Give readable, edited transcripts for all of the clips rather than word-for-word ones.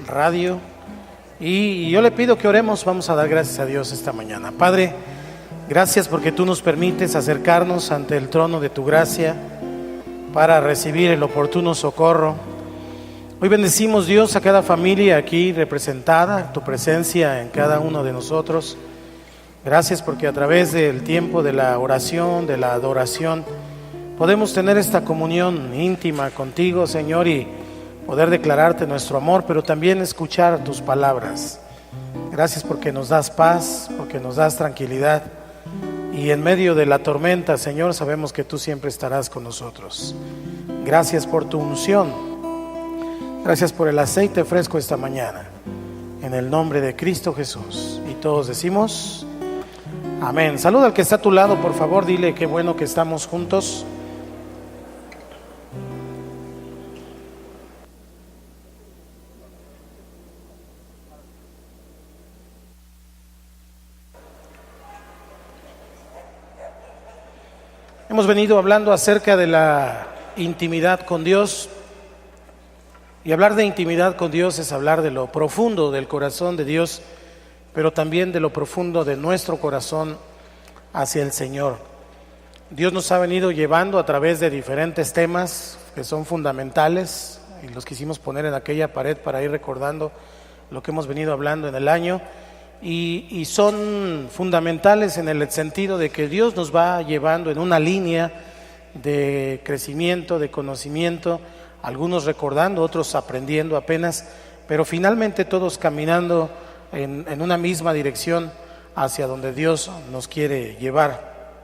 radio. Y yo le pido que oremos, vamos a dar gracias a Dios esta mañana. Padre, gracias porque tú nos permites acercarnos ante el trono de tu gracia para recibir el oportuno socorro. Hoy bendecimos, Dios, a cada familia aquí representada, tu presencia en cada uno de nosotros. Gracias porque a través del tiempo de la oración, de la adoración, podemos tener esta comunión íntima contigo, Señor, y poder declararte nuestro amor, pero también escuchar tus palabras. Gracias porque nos das paz, porque nos das tranquilidad, y en medio de la tormenta, Señor, sabemos que tú siempre estarás con nosotros. Gracias por tu unción, gracias por el aceite fresco esta mañana, en el nombre de Cristo Jesús. Y todos decimos amén. Saluda al que está a tu lado, por favor, dile qué bueno que estamos juntos. Hemos venido hablando acerca de la intimidad con Dios, y hablar de intimidad con Dios es hablar de lo profundo del corazón de Dios, pero también de lo profundo de nuestro corazón hacia el Señor. Dios nos ha venido llevando a través de diferentes temas que son fundamentales, y los quisimos poner en aquella pared para ir recordando lo que hemos venido hablando en el año. Y son fundamentales en el sentido de que Dios nos va llevando en una línea de crecimiento, de conocimiento, algunos recordando, otros aprendiendo apenas, pero finalmente todos caminando en una misma dirección hacia donde Dios nos quiere llevar.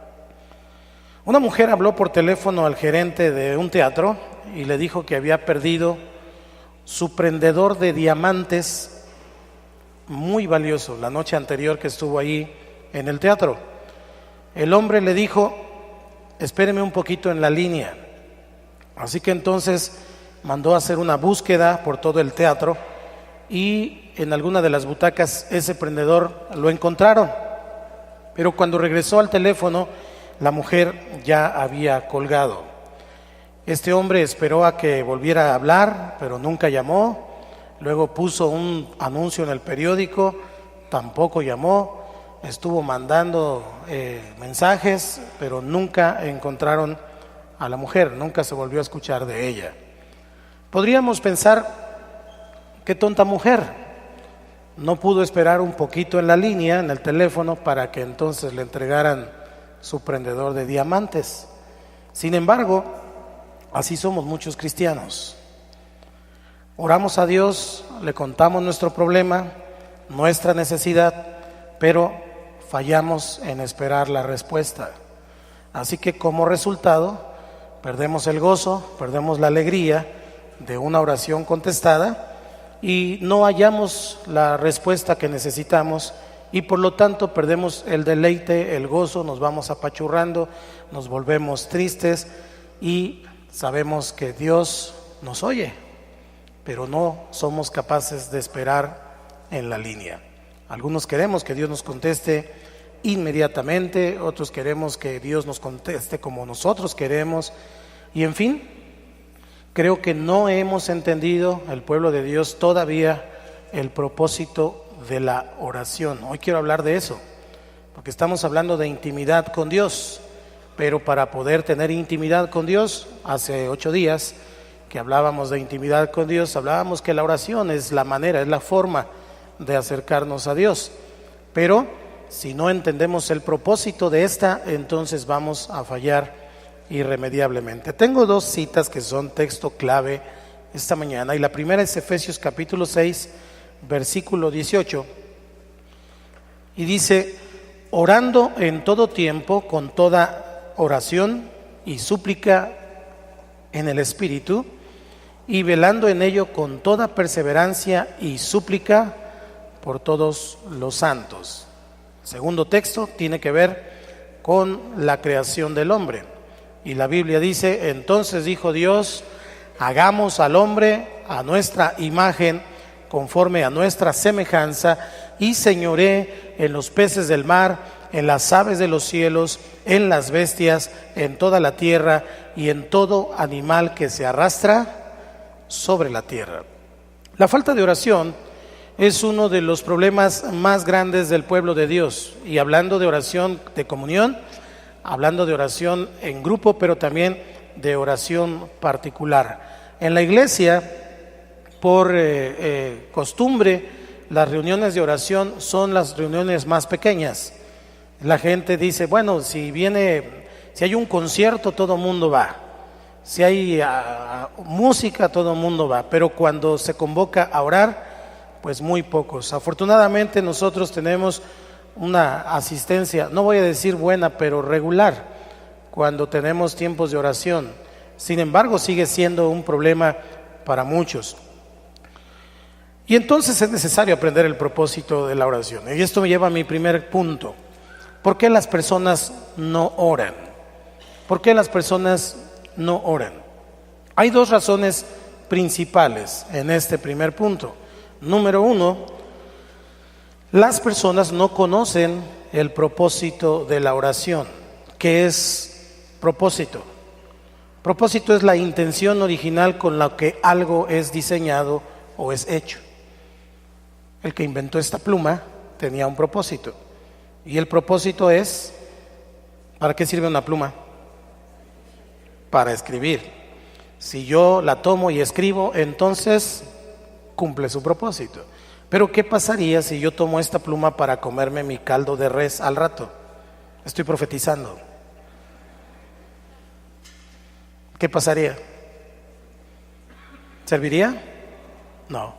Una mujer habló por teléfono al gerente de un teatro y le dijo que había perdido su prendedor de diamantes muy valioso la noche anterior que estuvo ahí en el teatro. El hombre le dijo: espéreme un poquito en la línea. Así que entonces mandó a hacer una búsqueda por todo el teatro, y en alguna de las butacas ese prendedor lo encontraron, pero cuando regresó al teléfono la mujer ya había colgado. Este hombre esperó a que volviera a hablar, pero nunca llamó. Luego puso un anuncio en el periódico, tampoco llamó. Estuvo mandando mensajes, pero nunca encontraron a la mujer, nunca se volvió a escuchar de ella. Podríamos pensar: qué tonta mujer, no pudo esperar un poquito en la línea, en el teléfono, para que entonces le entregaran su prendedor de diamantes. Sin embargo, así somos muchos cristianos. Oramos a Dios, le contamos nuestro problema, nuestra necesidad, pero fallamos en esperar la respuesta. Así que como resultado, perdemos el gozo, perdemos la alegría de una oración contestada, y no hallamos la respuesta que necesitamos, y por lo tanto perdemos el deleite, el gozo, nos vamos apachurrando, nos volvemos tristes, y sabemos que Dios nos oye, pero no somos capaces de esperar en la línea. Algunos queremos que Dios nos conteste inmediatamente, otros queremos que Dios nos conteste como nosotros queremos, y en fin, creo que no hemos entendido, el pueblo de Dios, todavía el propósito de la oración. Hoy quiero hablar de eso, porque estamos hablando de intimidad con Dios, pero para poder tener intimidad con Dios, hace 8 días que hablábamos de intimidad con Dios, hablábamos que la oración es la manera, es la forma de acercarnos a Dios, pero si no entendemos el propósito de esta, entonces vamos a fallar irremediablemente. Tengo 2 citas que son texto clave esta mañana, y la primera es Efesios capítulo 6, versículo 18, y dice: orando en todo tiempo con toda oración y súplica en el Espíritu, y velando en ello con toda perseverancia y súplica por todos los santos. El segundo texto tiene que ver con la creación del hombre, y la Biblia dice: entonces dijo Dios, hagamos al hombre a nuestra imagen, conforme a nuestra semejanza, y señoree en los peces del mar, en las aves de los cielos, en las bestias, en toda la tierra, y en todo animal que se arrastra sobre la tierra. La falta de oración es uno de los problemas más grandes del pueblo de Dios. Y hablando de oración de comunión, hablando de oración en grupo, pero también de oración particular. En la iglesia, por costumbre, las reuniones de oración son las reuniones más pequeñas. La gente dice, bueno, si hay un concierto, todo el mundo va. Si hay música, todo el mundo va. Pero cuando se convoca a orar, pues muy pocos. Afortunadamente nosotros tenemos una asistencia, no voy a decir buena, pero regular, cuando tenemos tiempos de oración. Sin embargo, sigue siendo un problema para muchos. Y entonces es necesario aprender el propósito de la oración. Y esto me lleva a mi primer punto. ¿Por qué las personas no oran? ¿Por qué las personas no oran? Hay dos razones principales en este primer punto. Número uno, las personas no conocen el propósito de la oración. ¿Qué es propósito? Propósito es la intención original con la que algo es diseñado o es hecho. El que inventó esta pluma tenía un propósito. Y el propósito es, ¿para qué sirve una pluma? Para escribir. Si yo la tomo y escribo, entonces cumple su propósito. Pero ¿qué pasaría si yo tomo esta pluma para comerme mi caldo de res al rato? Estoy profetizando. ¿Qué pasaría? ¿Serviría? No.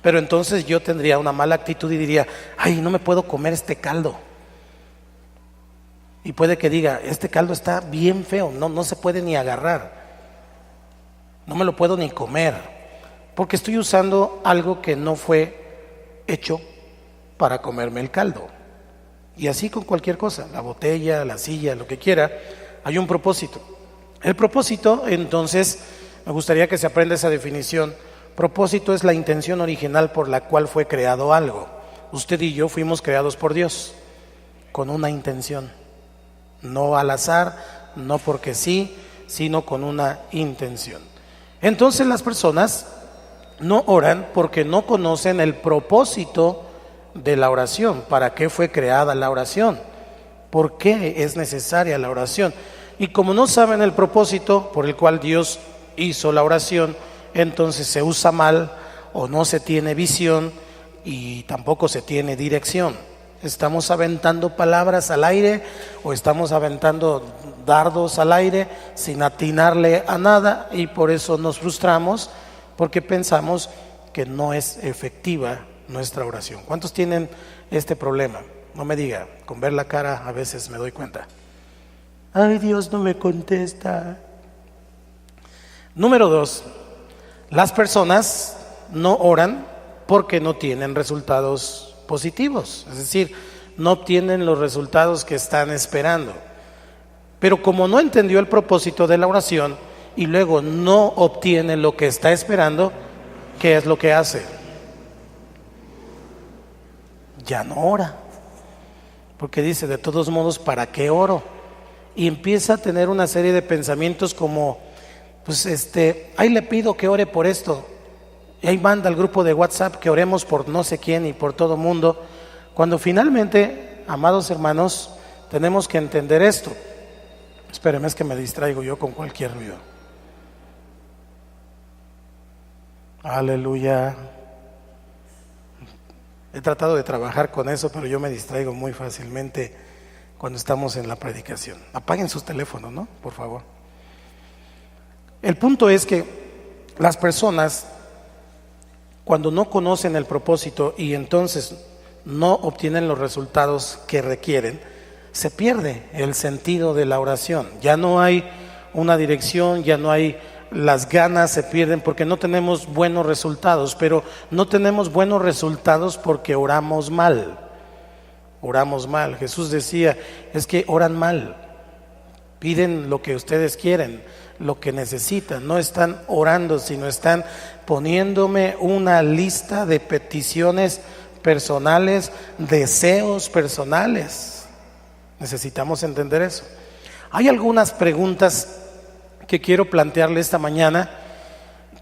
Pero entonces yo tendría una mala actitud y diría, ay, no me puedo comer este caldo. Y puede que diga, este caldo está bien feo, no se puede ni agarrar. No me lo puedo ni comer. Porque estoy usando algo que no fue hecho para comerme el caldo. Y así con cualquier cosa, la botella, la silla, lo que quiera, hay un propósito. El propósito, entonces, me gustaría que se aprenda esa definición. Propósito es la intención original por la cual fue creado algo. Usted y yo fuimos creados por Dios con una intención. No al azar, no porque sí, sino con una intención. Entonces las personas no oran porque no conocen el propósito de la oración. ¿Para qué fue creada la oración? ¿Por qué es necesaria la oración? Y como no saben el propósito por el cual Dios hizo la oración, entonces se usa mal o no se tiene visión y tampoco se tiene dirección. Estamos aventando palabras al aire o estamos aventando dardos al aire sin atinarle a nada y por eso nos frustramos porque pensamos que no es efectiva nuestra oración. ¿Cuántos tienen este problema? No me diga, con ver la cara a veces me doy cuenta. Ay, Dios no me contesta. Número 2, las personas no oran porque no tienen resultados positivos, es decir, no obtienen los resultados que están esperando. Pero como no entendió el propósito de la oración y luego no obtiene lo que está esperando, ¿qué es lo que hace? Ya no ora, porque dice, de todos modos, ¿para qué oro? Y empieza a tener una serie de pensamientos como, pues ahí le pido que ore por esto, y ahí manda al grupo de WhatsApp que oremos por no sé quién y por todo mundo, cuando finalmente, amados hermanos, tenemos que entender esto. Espérenme, es que me distraigo yo con cualquier ruido. Aleluya. He tratado de trabajar con eso, pero yo me distraigo muy fácilmente cuando estamos en la predicación. Apaguen sus teléfonos, ¿no? Por favor. El punto es que las personas, cuando no conocen el propósito y entonces no obtienen los resultados que requieren, se pierde el sentido de la oración. Ya no hay una dirección, ya no hay, las ganas se pierden porque no tenemos buenos resultados, pero no tenemos buenos resultados porque oramos mal. Oramos mal. Jesús decía, es que oran mal. Piden lo que ustedes quieren, lo que necesitan. No están orando, sino están poniéndome una lista de peticiones personales, deseos personales. Necesitamos entender eso. Hay algunas preguntas que quiero plantearle esta mañana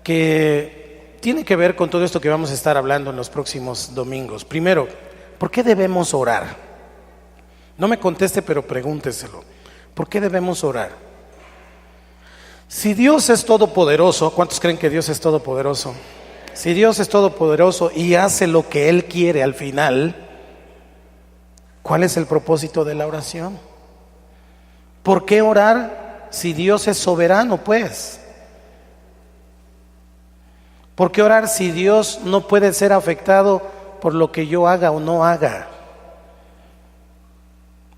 que tiene que ver con todo esto que vamos a estar hablando en los próximos domingos. Primero, ¿por qué debemos orar? No me conteste, pero pregúnteselo. ¿Por qué debemos orar? Si Dios es todopoderoso, ¿cuántos creen que Dios es todopoderoso? Si Dios es todopoderoso y hace lo que Él quiere al final, ¿cuál es el propósito de la oración? ¿Por qué orar si Dios es soberano, pues? ¿Por qué orar si Dios no puede ser afectado por lo que yo haga o no haga?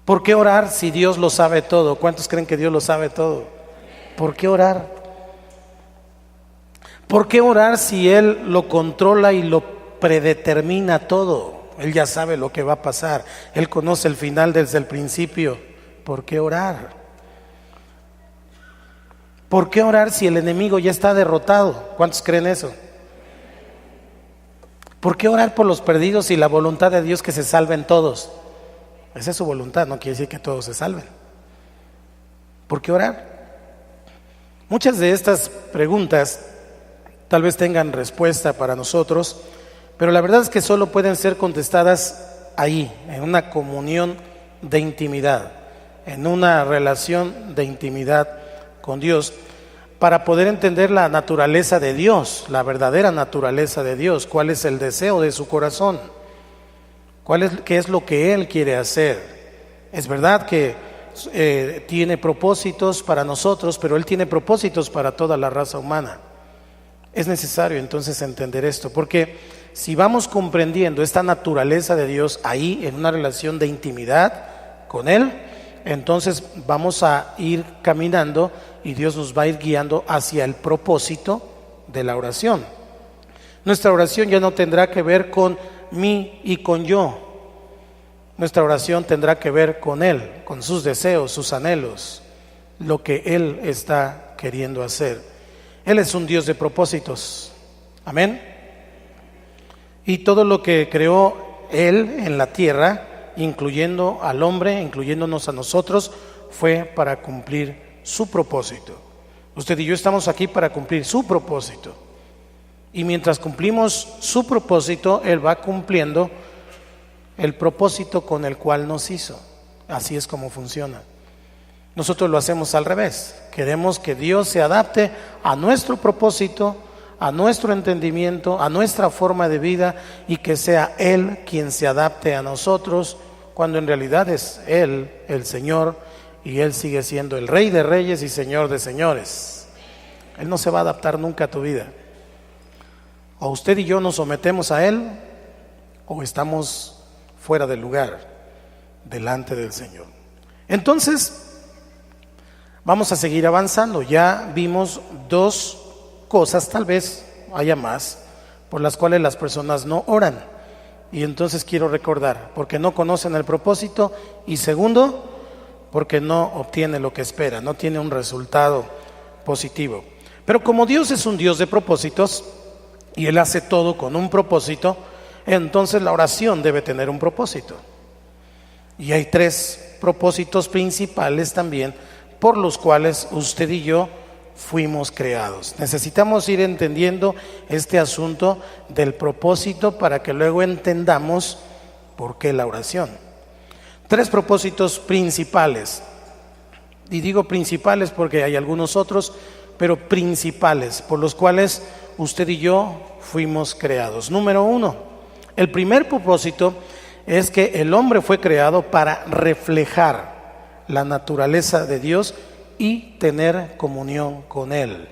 ¿Por qué orar si Dios lo sabe todo? ¿Cuántos creen que Dios lo sabe todo? ¿Por qué orar? ¿Por qué orar si Él lo controla y lo predetermina todo? Él ya sabe lo que va a pasar. Él conoce el final desde el principio. ¿Por qué orar? ¿Por qué orar si el enemigo ya está derrotado? ¿Cuántos creen eso? ¿Por qué orar por los perdidos y la voluntad de Dios que se salven todos? Esa es su voluntad, no quiere decir que todos se salven. ¿Por qué orar? Muchas de estas preguntas tal vez tengan respuesta para nosotros, pero la verdad es que solo pueden ser contestadas ahí, en una comunión de intimidad, en una relación de intimidad con Dios, para poder entender la naturaleza de Dios, la verdadera naturaleza de Dios, cuál es el deseo de su corazón, qué es lo que Él quiere hacer. Es verdad que tiene propósitos para nosotros, pero Él tiene propósitos para toda la raza humana. Es necesario entonces entender esto, porque si vamos comprendiendo esta naturaleza de Dios ahí en una relación de intimidad con Él, entonces vamos a ir caminando y Dios nos va a ir guiando hacia el propósito de la oración. Nuestra oración ya no tendrá que ver con mí y con yo. Nuestra oración tendrá que ver con Él, con sus deseos, sus anhelos, lo que Él está queriendo hacer. Él es un Dios de propósitos. Amén. Y todo lo que creó Él en la tierra, incluyendo al hombre, incluyéndonos a nosotros, fue para cumplir su propósito. Usted y yo estamos aquí para cumplir su propósito. Y mientras cumplimos su propósito, Él va cumpliendo el propósito con el cual nos hizo. Así es como funciona. Nosotros lo hacemos al revés. Queremos que Dios se adapte a nuestro propósito, a nuestro entendimiento, a nuestra forma de vida, y que sea Él quien se adapte a nosotros, cuando en realidad es Él el Señor, y Él sigue siendo el Rey de Reyes y Señor de Señores. Él no se va a adaptar nunca a tu vida. O usted y yo nos sometemos a Él, o estamos fuera del lugar, delante del Señor. Entonces, vamos a seguir avanzando. Ya vimos dos cosas, tal vez haya más, por las cuales las personas no oran. Y entonces quiero recordar, porque no conocen el propósito, y segundo, porque no obtiene lo que espera, no tiene un resultado positivo. Pero como Dios es un Dios de propósitos, y Él hace todo con un propósito, entonces la oración debe tener un propósito. Y hay tres propósitos principales también, por los cuales usted y yo fuimos creados. Necesitamos ir entendiendo este asunto del propósito para que luego entendamos por qué la oración. Tres propósitos principales, y digo principales porque hay algunos otros, pero principales, por los cuales usted y yo fuimos creados. Número uno, el primer propósito es que el hombre fue creado para reflejar la naturaleza de Dios y tener comunión con Él.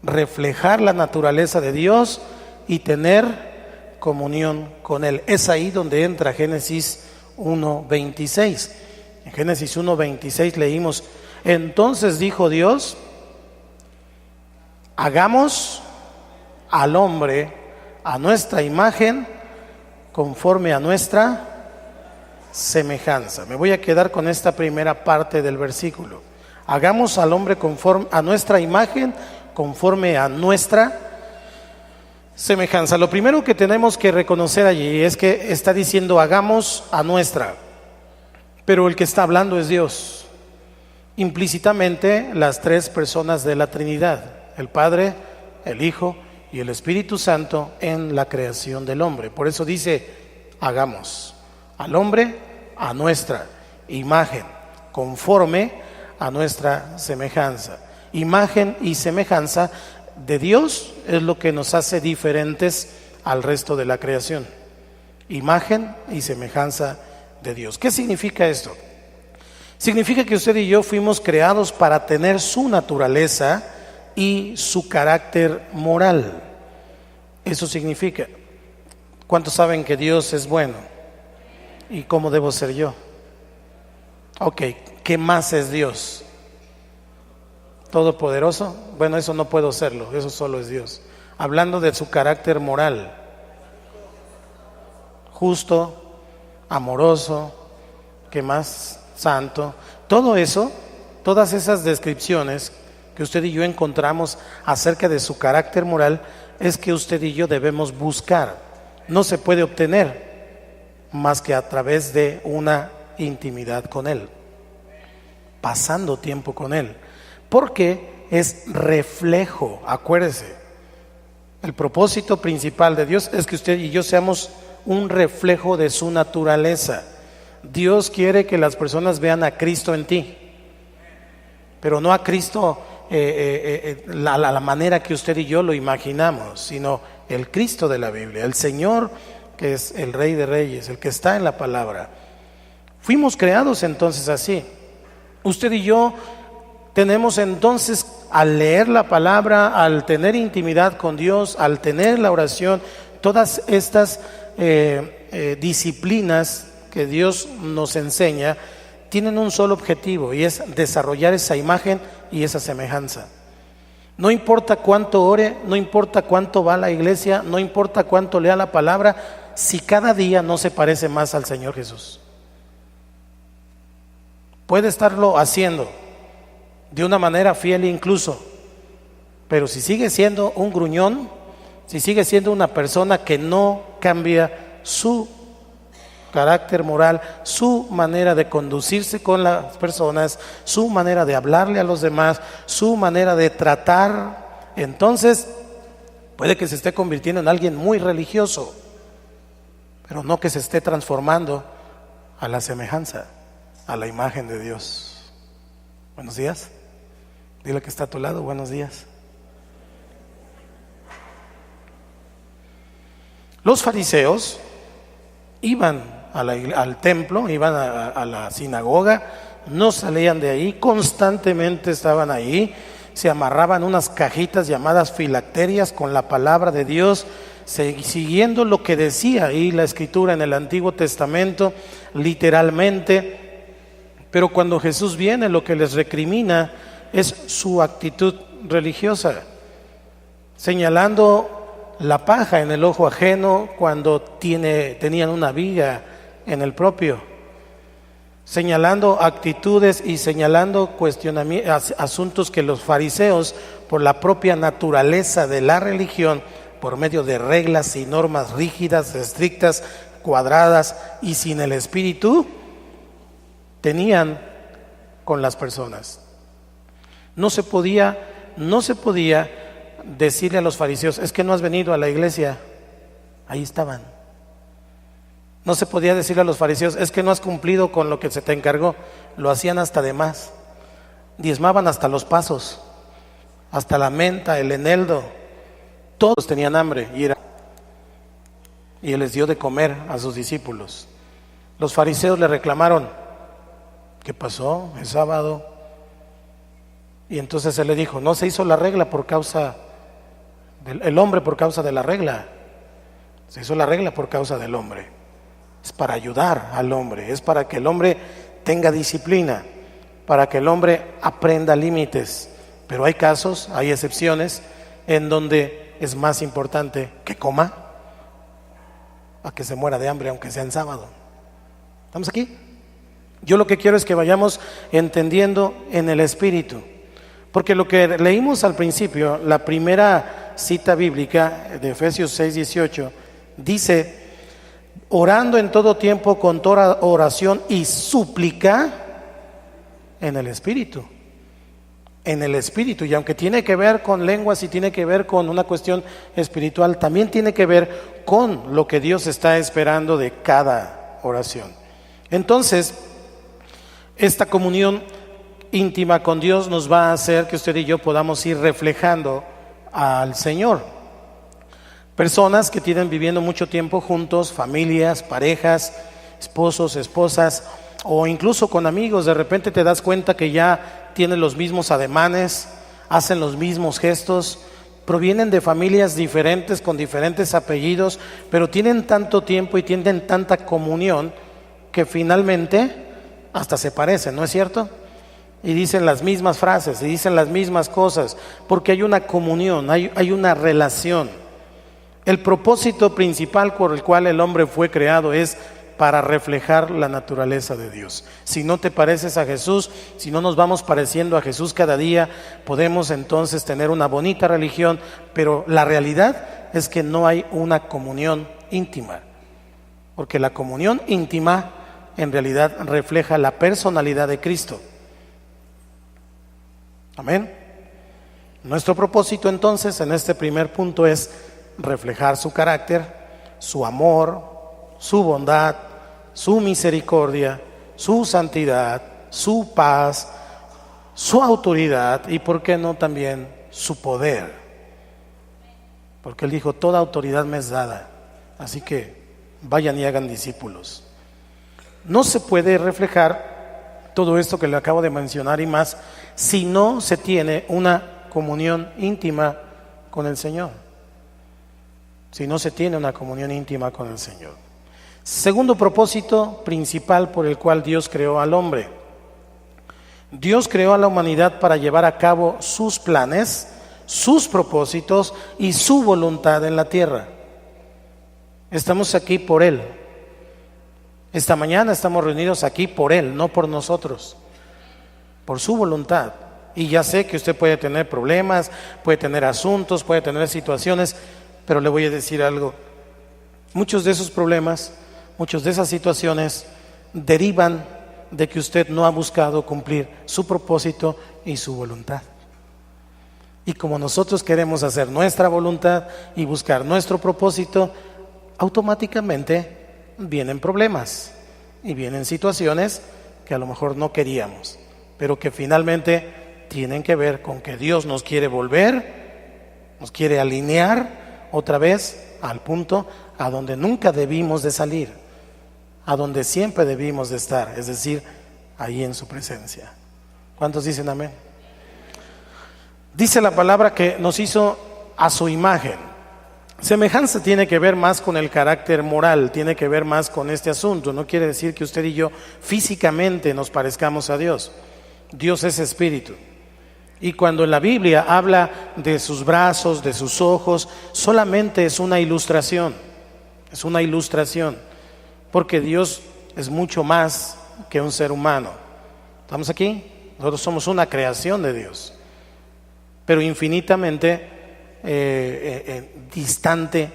Reflejar la naturaleza de Dios y tener comunión con Él. Es ahí donde entra Génesis 1:26. En Génesis 1:26 leímos: entonces dijo Dios, hagamos al hombre a nuestra imagen, conforme a nuestra semejanza. Me voy a quedar con esta primera parte del versículo. Hagamos al hombre conforme a nuestra imagen, conforme a nuestra semejanza. Lo primero que tenemos que reconocer allí es que está diciendo hagamos a nuestra, pero el que está hablando es Dios. Implícitamente las tres personas de la Trinidad, el Padre, el Hijo y el Espíritu Santo en la creación del hombre. Por eso dice, hagamos al hombre a nuestra imagen, conforme a nuestra semejanza. Imagen y semejanza de Dios es lo que nos hace diferentes al resto de la creación. Imagen y semejanza de Dios. ¿Qué significa esto? Significa que usted y yo fuimos creados para tener su naturaleza y su carácter moral. Eso significa. ¿Cuántos saben que Dios es bueno? ¿Y cómo debo ser yo? Ok, ¿qué más es Dios? ¿Todopoderoso? Bueno, eso no puedo serlo, eso solo es Dios. Hablando de su carácter moral, justo, amoroso, ¿qué más? Santo. Todo eso, todas esas descripciones que usted y yo encontramos acerca de su carácter moral, es que usted y yo debemos buscar. No se puede obtener más que a través de una intimidad con Él, pasando tiempo con Él, porque es reflejo. Acuérdese, el propósito principal de Dios es que usted y yo seamos un reflejo de su naturaleza. Dios quiere que las personas vean a Cristo en ti, pero no a Cristo la manera que usted y yo lo imaginamos, sino el Cristo de la Biblia, el Señor que es el Rey de Reyes, el que está en la palabra. Fuimos creados entonces así. Usted y yo tenemos entonces, al leer la palabra, al tener intimidad con Dios, al tener la oración, todas estas disciplinas que Dios nos enseña, tienen un solo objetivo, y es desarrollar esa imagen y esa semejanza. No importa cuánto ore, no importa cuánto va a la iglesia, no importa cuánto lea la palabra, si cada día no se parece más al Señor Jesús. Puede estarlo haciendo de una manera fiel incluso, pero si sigue siendo un gruñón, si sigue siendo una persona que no cambia su carácter moral, su manera de conducirse con las personas, su manera de hablarle a los demás, su manera de tratar, entonces puede que se esté convirtiendo en alguien muy religioso, pero no que se esté transformando a la semejanza, a la imagen de Dios. Buenos días. Dile que está a tu lado, buenos días. Los fariseos iban al templo, iban a la sinagoga, no salían de ahí, constantemente estaban ahí, se amarraban unas cajitas llamadas filacterias con la palabra de Dios, siguiendo lo que decía ahí la escritura en el Antiguo Testamento, literalmente. Pero cuando Jesús viene, lo que les recrimina es su actitud religiosa, señalando la paja en el ojo ajeno cuando tenían una viga en el propio, señalando actitudes y señalando asuntos que los fariseos, por la propia naturaleza de la religión, por medio de reglas y normas rígidas, estrictas, cuadradas y sin el espíritu, tenían con las personas. No se podía decirle a los fariseos, es que no has venido a la iglesia. Ahí estaban. No se podía decirle a los fariseos, es que no has cumplido con lo que se te encargó. Lo hacían hasta de más. Diezmaban hasta los pasos, hasta la menta, el eneldo. Todos tenían hambre y él les dio de comer a sus discípulos. Los fariseos le reclamaron, ¿qué pasó? Es sábado. Y entonces él le dijo, no se hizo la regla por causa del hombre, por causa de la regla. Se hizo la regla por causa del hombre. Es para ayudar al hombre, es para que el hombre tenga disciplina, para que el hombre aprenda límites. Pero hay casos, hay excepciones en donde es más importante que coma a que se muera de hambre, aunque sea en sábado. ¿Estamos aquí? Yo lo que quiero es que vayamos entendiendo en el espíritu, porque lo que leímos al principio, la primera cita bíblica de Efesios 6:18, dice, orando en todo tiempo con toda oración y súplica en el espíritu. en el espíritu, y aunque tiene que ver con lenguas y tiene que ver con una cuestión espiritual, también tiene que ver con lo que Dios está esperando de cada oración. Entonces, esta comunión íntima con Dios nos va a hacer que usted y yo podamos ir reflejando al Señor. Personas que tienen viviendo mucho tiempo juntos, familias, parejas, esposos, esposas, o incluso con amigos, de repente te das cuenta que ya tienen los mismos ademanes, hacen los mismos gestos, provienen de familias diferentes, con diferentes apellidos, pero tienen tanto tiempo y tienen tanta comunión que finalmente hasta se parecen, ¿no es cierto? Y dicen las mismas frases, y dicen las mismas cosas, porque hay una comunión, hay una relación. El propósito principal por el cual el hombre fue creado es para reflejar la naturaleza de Dios. Si no te pareces a Jesús, si no nos vamos pareciendo a Jesús cada día, podemos entonces tener una bonita religión, pero la realidad es que no hay una comunión íntima, porque la comunión íntima en realidad refleja la personalidad de Cristo. Amén. Nuestro propósito entonces en este primer punto es reflejar su carácter, su amor, su bondad, su misericordia, su santidad, su paz, su autoridad y, ¿por qué no, también su poder? Porque Él dijo, toda autoridad me es dada, así que vayan y hagan discípulos. No se puede reflejar todo esto que le acabo de mencionar y más si no se tiene una comunión íntima con el Señor. Si no se tiene una comunión íntima con el Señor. Segundo propósito principal por el cual Dios creó al hombre. Dios creó a la humanidad para llevar a cabo sus planes, sus propósitos y su voluntad en la tierra. Estamos aquí por Él. Esta mañana estamos reunidos aquí por Él, no por nosotros, por su voluntad. Y ya sé que usted puede tener problemas, puede tener asuntos, puede tener situaciones, pero le voy a decir algo. Muchos de esos problemas, muchas de esas situaciones derivan de que usted no ha buscado cumplir su propósito y su voluntad. Y como nosotros queremos hacer nuestra voluntad y buscar nuestro propósito, automáticamente vienen problemas y vienen situaciones que a lo mejor no queríamos, pero que finalmente tienen que ver con que Dios nos quiere volver, nos quiere alinear otra vez al punto a donde nunca debimos de salir, a donde siempre debimos de estar, es decir, ahí en su presencia. ¿Cuántos dicen amén? Dice la palabra que nos hizo a su imagen. Semejanza tiene que ver más con el carácter moral, tiene que ver más con este asunto. No quiere decir que usted y yo físicamente nos parezcamos a Dios. Dios es espíritu. Y cuando en la Biblia habla de sus brazos, de sus ojos, solamente es una ilustración. Es una ilustración. Porque Dios es mucho más que un ser humano. ¿Estamos aquí? Nosotros somos una creación de Dios, pero infinitamente distante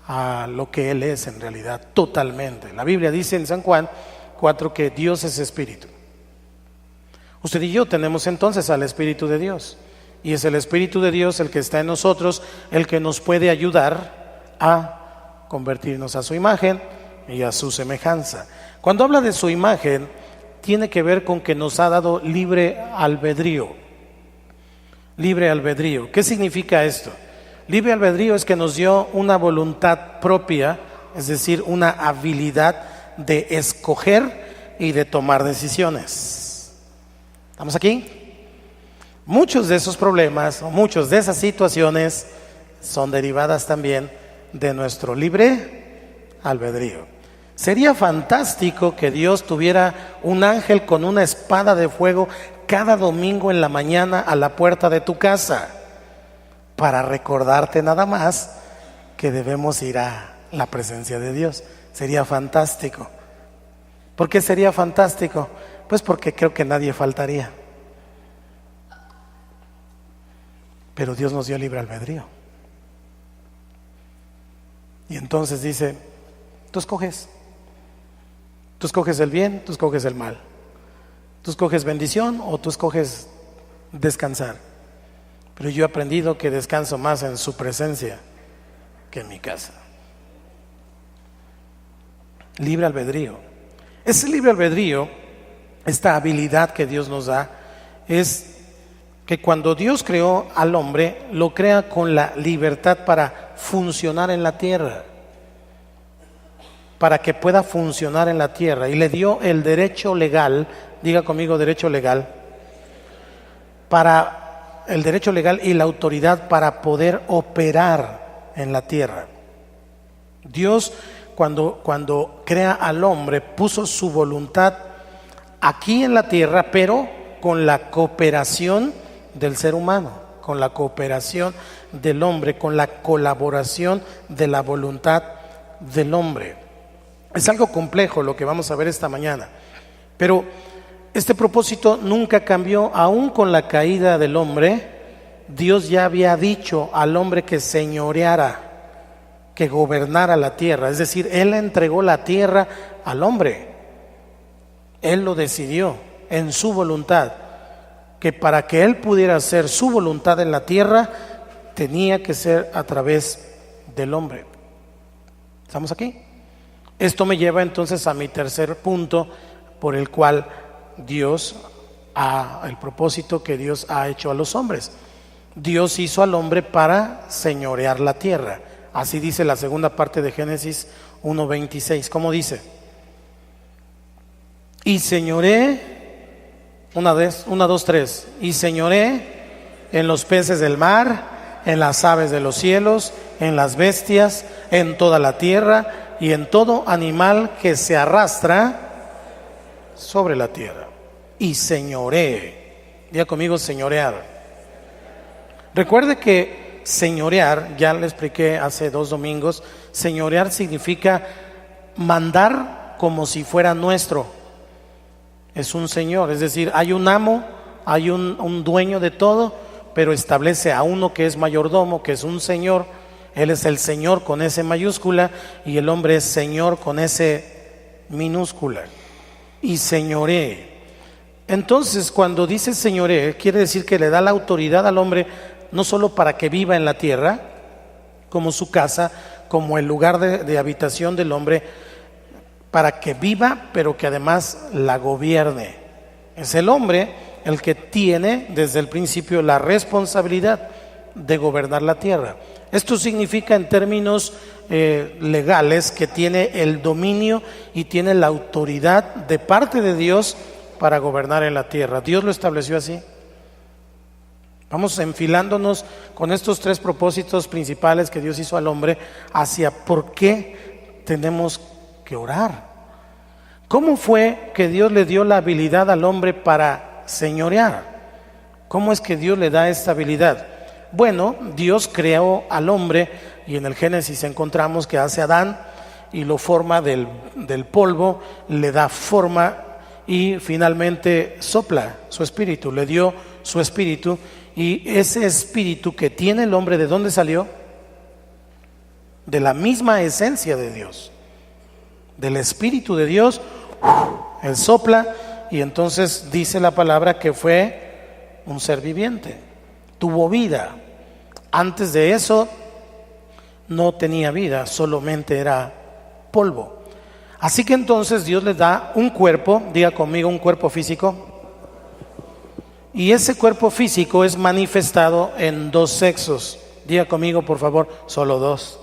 a lo que Él es en realidad, totalmente. La Biblia dice en San Juan 4 que Dios es espíritu. Usted y yo tenemos entonces al Espíritu de Dios, y es el Espíritu de Dios el que está en nosotros, el que nos puede ayudar a convertirnos a su imagen y a su semejanza. Cuando habla de su imagen, tiene que ver con que nos ha dado libre albedrío. Libre albedrío. ¿Qué significa esto? Libre albedrío es que nos dio una voluntad propia, es decir, una habilidad de escoger y de tomar decisiones. ¿Estamos aquí? Muchos de esos problemas o muchas de esas situaciones son derivadas también de nuestro libre albedrío. Sería fantástico que Dios tuviera un ángel con una espada de fuego cada domingo en la mañana a la puerta de tu casa para recordarte nada más que debemos ir a la presencia de Dios. Sería fantástico. ¿Por qué sería fantástico? Pues porque creo que nadie faltaría. Pero Dios nos dio libre albedrío. Y entonces dice, tú escoges. Tú escoges el bien, tú escoges el mal. Tú escoges bendición o tú escoges descansar. Pero yo he aprendido que descanso más en su presencia que en mi casa. Libre albedrío. Ese libre albedrío, esta habilidad que Dios nos da, es que cuando Dios creó al hombre, lo crea con la libertad para funcionar en la tierra, para que pueda funcionar en la tierra, y le dio el derecho legal, diga conmigo derecho legal, para el derecho legal y la autoridad para poder operar en la tierra. Dios cuando crea al hombre puso su voluntad aquí en la tierra, pero con la cooperación del ser humano, con la cooperación del hombre, con la colaboración de la voluntad del hombre. Es algo complejo lo que vamos a ver esta mañana, pero este propósito nunca cambió. Aún con la caída del hombre, Dios ya había dicho al hombre que señoreara, que gobernara la tierra. Es decir, Él entregó la tierra al hombre. Él lo decidió en su voluntad, que para que Él pudiera hacer su voluntad en la tierra, tenía que ser a través del hombre. ¿Estamos aquí? Esto me lleva entonces a mi tercer punto, por el cual Dios, el propósito que Dios ha hecho a los hombres. Dios hizo al hombre para señorear la tierra. Así dice la segunda parte de Génesis 1:26. ¿Cómo dice? Y señoré, una, dos, tres. Y señoré en los peces del mar, en las aves de los cielos, en las bestias, en toda la tierra y en todo animal que se arrastra sobre la tierra. Y señoré. Diga conmigo señorear. Recuerde que señorear, ya le expliqué hace 2 domingos, señorear significa mandar como si fuera nuestro. Es un señor, es decir, hay un amo, hay un dueño de todo, pero establece a uno que es mayordomo, que es un señor. Él es el Señor con S mayúscula y el hombre es Señor con S minúscula. Y señoré. Entonces, cuando dice señoré, quiere decir que le da la autoridad al hombre, no solo para que viva en la tierra, como su casa, como el lugar de habitación del hombre, para que viva, pero que además la gobierne. Es el hombre el que tiene desde el principio la responsabilidad de gobernar la tierra. Esto significa en términos legales que tiene el dominio y tiene la autoridad de parte de Dios para gobernar en la tierra. Dios lo estableció así. Vamos enfilándonos con estos 3 propósitos principales que Dios hizo al hombre hacia por qué tenemos que orar. ¿Cómo fue que Dios le dio la habilidad al hombre para señorear? ¿Cómo es que Dios le da esta habilidad? Bueno, Dios creó al hombre y en el Génesis encontramos que hace a Adán y lo forma del polvo, le da forma y finalmente sopla su espíritu, le dio su espíritu. Y ese espíritu que tiene el hombre, ¿de dónde salió? De la misma esencia de Dios, del espíritu de Dios. Él sopla y entonces dice la palabra que fue un ser viviente, tuvo vida. Antes de eso no tenía vida, solamente era polvo. Así que entonces Dios le da un cuerpo, diga conmigo un cuerpo físico. Y ese cuerpo físico es manifestado en 2 sexos. Diga conmigo, por favor, solo 2.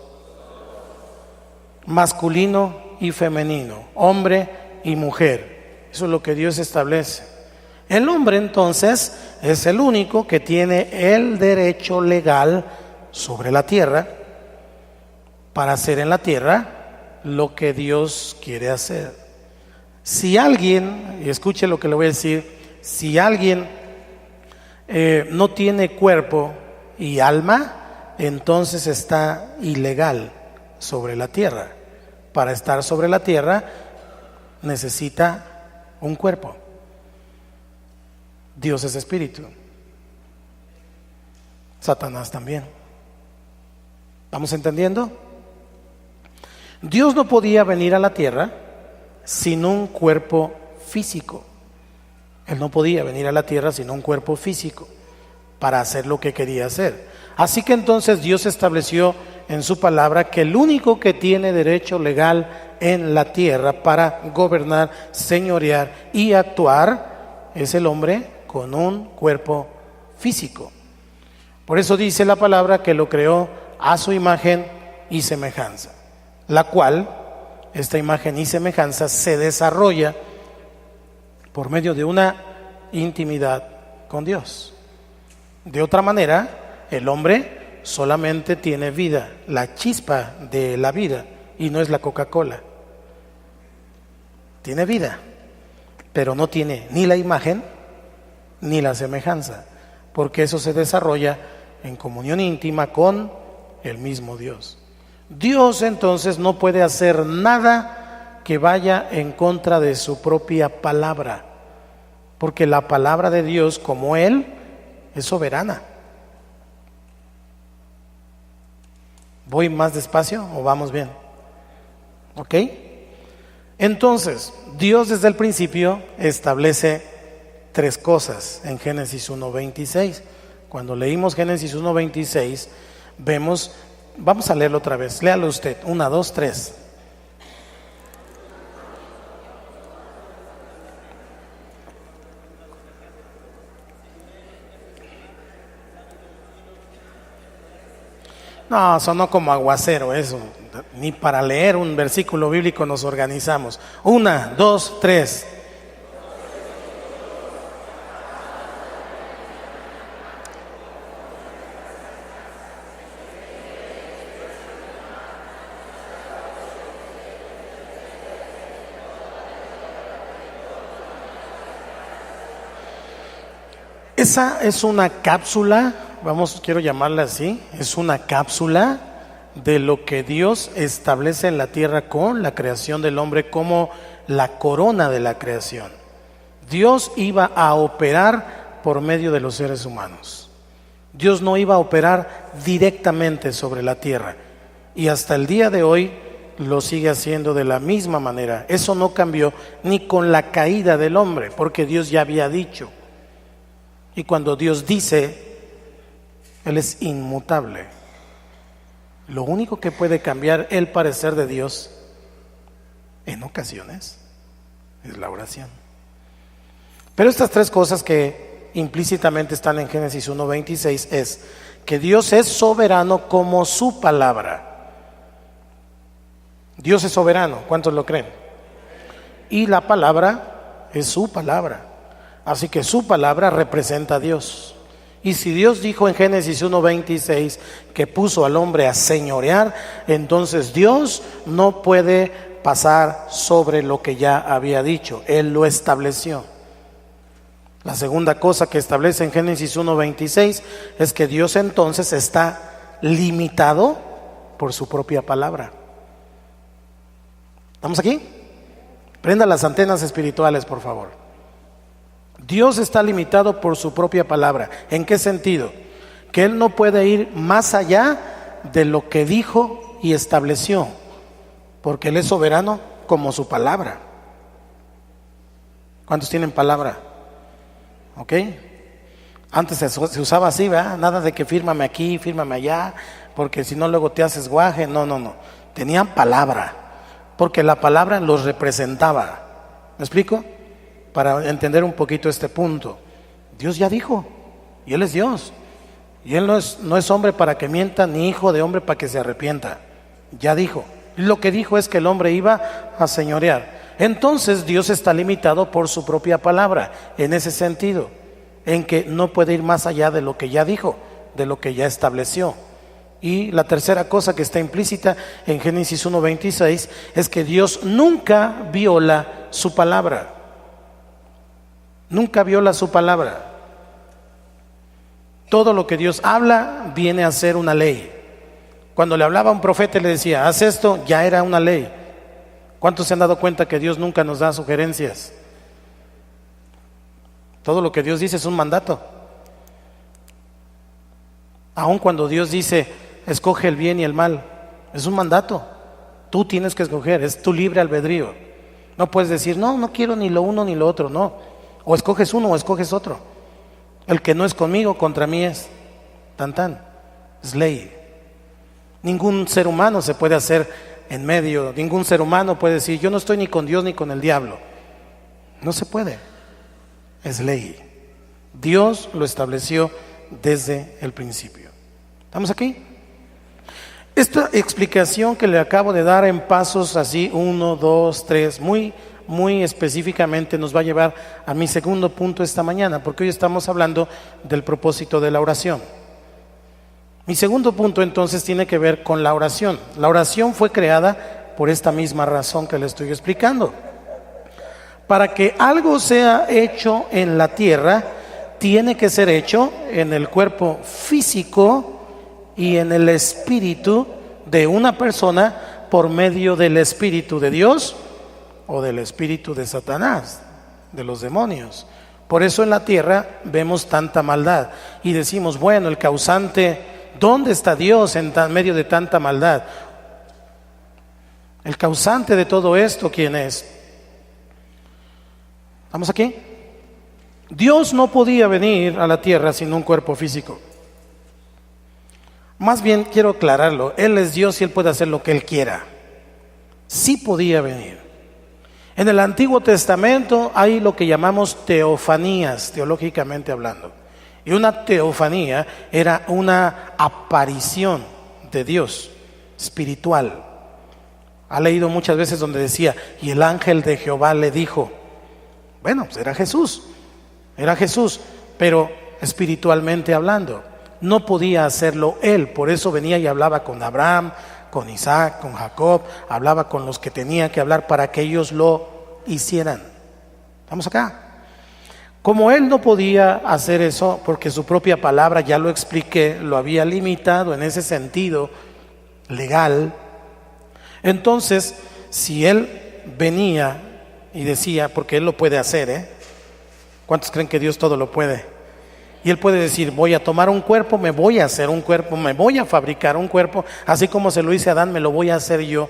Masculino y femenino, hombre y mujer. Eso es lo que Dios establece. El hombre entonces es el único que tiene el derecho legal sobre la tierra para hacer en la tierra lo que Dios quiere hacer. Si alguien, y escuche lo que le voy a decir, si alguien no tiene cuerpo y alma, entonces está ilegal sobre la tierra. Para estar sobre la tierra necesita un cuerpo. Dios es espíritu, Satanás también. ¿Vamos entendiendo? Dios no podía venir a la tierra sin un cuerpo físico. Él no podía venir a la tierra sin un cuerpo físico. para hacer lo que quería hacer. Así que entonces Dios estableció en su palabra que el único que tiene derecho legal en la tierra para gobernar, señorear y actuar es el hombre con un cuerpo físico. Por eso dice la palabra que lo creó a su imagen y semejanza, la cual, esta imagen y semejanza, se desarrolla por medio de una intimidad con Dios. De otra manera, el hombre solamente tiene vida, la chispa de la vida, y no es la Coca-Cola. Tiene vida, pero no tiene ni la imagen ni la semejanza, porque eso se desarrolla en comunión íntima con el mismo Dios. Dios entonces no puede hacer nada que vaya en contra de su propia palabra, porque la palabra de Dios, como Él, es soberana. ¿Voy más despacio o vamos bien? ¿Ok? Entonces, Dios desde el principio establece tres cosas en Génesis 1:26. Cuando leímos Génesis 1:26, vemos, vamos a leerlo otra vez, léalo usted, 1, 2, 3. No, sonó como aguacero eso. Ni para leer un versículo bíblico nos organizamos. 1, 2, 3. Esa es una cápsula, quiero llamarla así, es una cápsula de lo que Dios establece en la tierra con la creación del hombre como la corona de la creación. Dios iba a operar por medio de los seres humanos. Dios no iba a operar directamente sobre la tierra, y hasta el día de hoy lo sigue haciendo de la misma manera. Eso no cambió ni con la caída del hombre, porque Dios ya había dicho. Y cuando Dios dice, Él es inmutable. Lo único que puede cambiar el parecer de Dios en ocasiones es la oración. Pero estas tres cosas que implícitamente están en Génesis 1:26 es que Dios es soberano como su palabra. Dios es soberano, ¿cuántos lo creen? Y la palabra es su palabra. Así que su palabra representa a Dios. Y si Dios dijo en Génesis 1:26 que puso al hombre a señorear, entonces Dios no puede pasar sobre lo que ya había dicho. Él lo estableció. La segunda cosa que establece en Génesis 1:26 es que Dios entonces está limitado por su propia palabra. ¿Estamos aquí? Prenda las antenas espirituales, por favor. Dios está limitado por su propia palabra. ¿En qué sentido? Que Él no puede ir más allá de lo que dijo y estableció, porque Él es soberano como su palabra. ¿Cuántos tienen palabra? ¿Ok? Antes se usaba así, ¿verdad? Nada de que fírmame aquí, fírmame allá, porque si no luego te haces guaje. No. Tenían palabra, porque la palabra los representaba. ¿Me explico? Para entender un poquito este punto. Dios ya dijo, y Él es Dios, y Él no es hombre para que mienta, ni hijo de hombre para que se arrepienta. Ya dijo, y lo que dijo es que el hombre iba a señorear. Entonces Dios está limitado por su propia palabra, en ese sentido, en que no puede ir más allá de lo que ya dijo, de lo que ya estableció. Y la tercera cosa que está implícita en Génesis 1:26 es que Dios nunca viola su palabra. Nunca viola su palabra. Todo lo que Dios habla viene a ser una ley. Cuando le hablaba a un profeta y le decía, haz esto, ya era una ley. ¿Cuántos se han dado cuenta que Dios nunca nos da sugerencias? Todo lo que Dios dice es un mandato. Aun cuando Dios dice, escoge el bien y el mal, es un mandato. Tú tienes que escoger, es tu libre albedrío. No puedes decir, no quiero ni lo uno ni lo otro, no. O escoges uno o escoges otro. El que no es conmigo, contra mí es. Tan tan. Es ley. Ningún ser humano se puede hacer en medio. Ningún ser humano puede decir, yo no estoy ni con Dios ni con el diablo. No se puede. Es ley. Dios lo estableció desde el principio. ¿Estamos aquí? Esta explicación que le acabo de dar en pasos así, 1, 2, 3, muy específicamente nos va a llevar a mi segundo punto esta mañana, porque hoy estamos hablando del propósito de la oración. Mi segundo punto entonces tiene que ver con la oración. La oración fue creada por esta misma razón que le estoy explicando. Para que algo sea hecho en la tierra, tiene que ser hecho en el cuerpo físico y en el espíritu de una persona por medio del Espíritu de Dios o del espíritu de Satanás, de los demonios. Por eso en la tierra vemos tanta maldad y decimos, bueno, el causante, ¿dónde está Dios en medio de tanta maldad? El causante de todo esto, ¿quién es? ¿Estamos aquí? Dios no podía venir a la tierra sin un cuerpo físico. Más bien quiero aclararlo, Él es Dios y Él puede hacer lo que Él quiera. Sí podía venir. En el Antiguo Testamento hay lo que llamamos teofanías, teológicamente hablando. Y una teofanía era una aparición de Dios espiritual. Ha leído muchas veces donde decía, y el ángel de Jehová le dijo. Bueno, pues era Jesús, pero espiritualmente hablando. No podía hacerlo Él, por eso venía y hablaba con Abraham, con Isaac, con Jacob, hablaba con los que tenía que hablar para que ellos lo hicieran. ¿Estamos acá? Como Él no podía hacer eso, porque su propia palabra, ya lo expliqué, lo había limitado en ese sentido legal, entonces, si Él venía y decía, porque Él lo puede hacer, ¿cuántos creen que Dios todo lo puede? Y Él puede decir, voy a tomar un cuerpo, me voy a hacer un cuerpo, me voy a fabricar un cuerpo, así como se lo hice a Adán, me lo voy a hacer yo,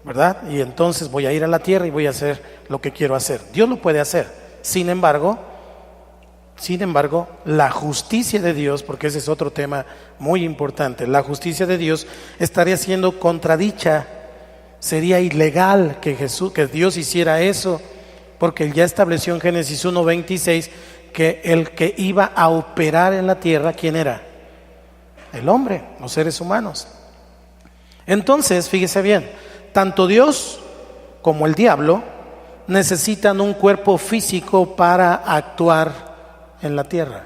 ¿verdad? Y entonces voy a ir a la tierra y voy a hacer lo que quiero hacer. Dios lo puede hacer. Sin embargo, la justicia de Dios, porque ese es otro tema muy importante, la justicia de Dios estaría siendo contradicha. Sería ilegal que Dios hiciera eso, porque Él ya estableció en Génesis 1:26 que el que iba a operar en la tierra, ¿quién era? El hombre, los seres humanos. Entonces, fíjese bien, tanto Dios como el diablo necesitan un cuerpo físico para actuar en la tierra.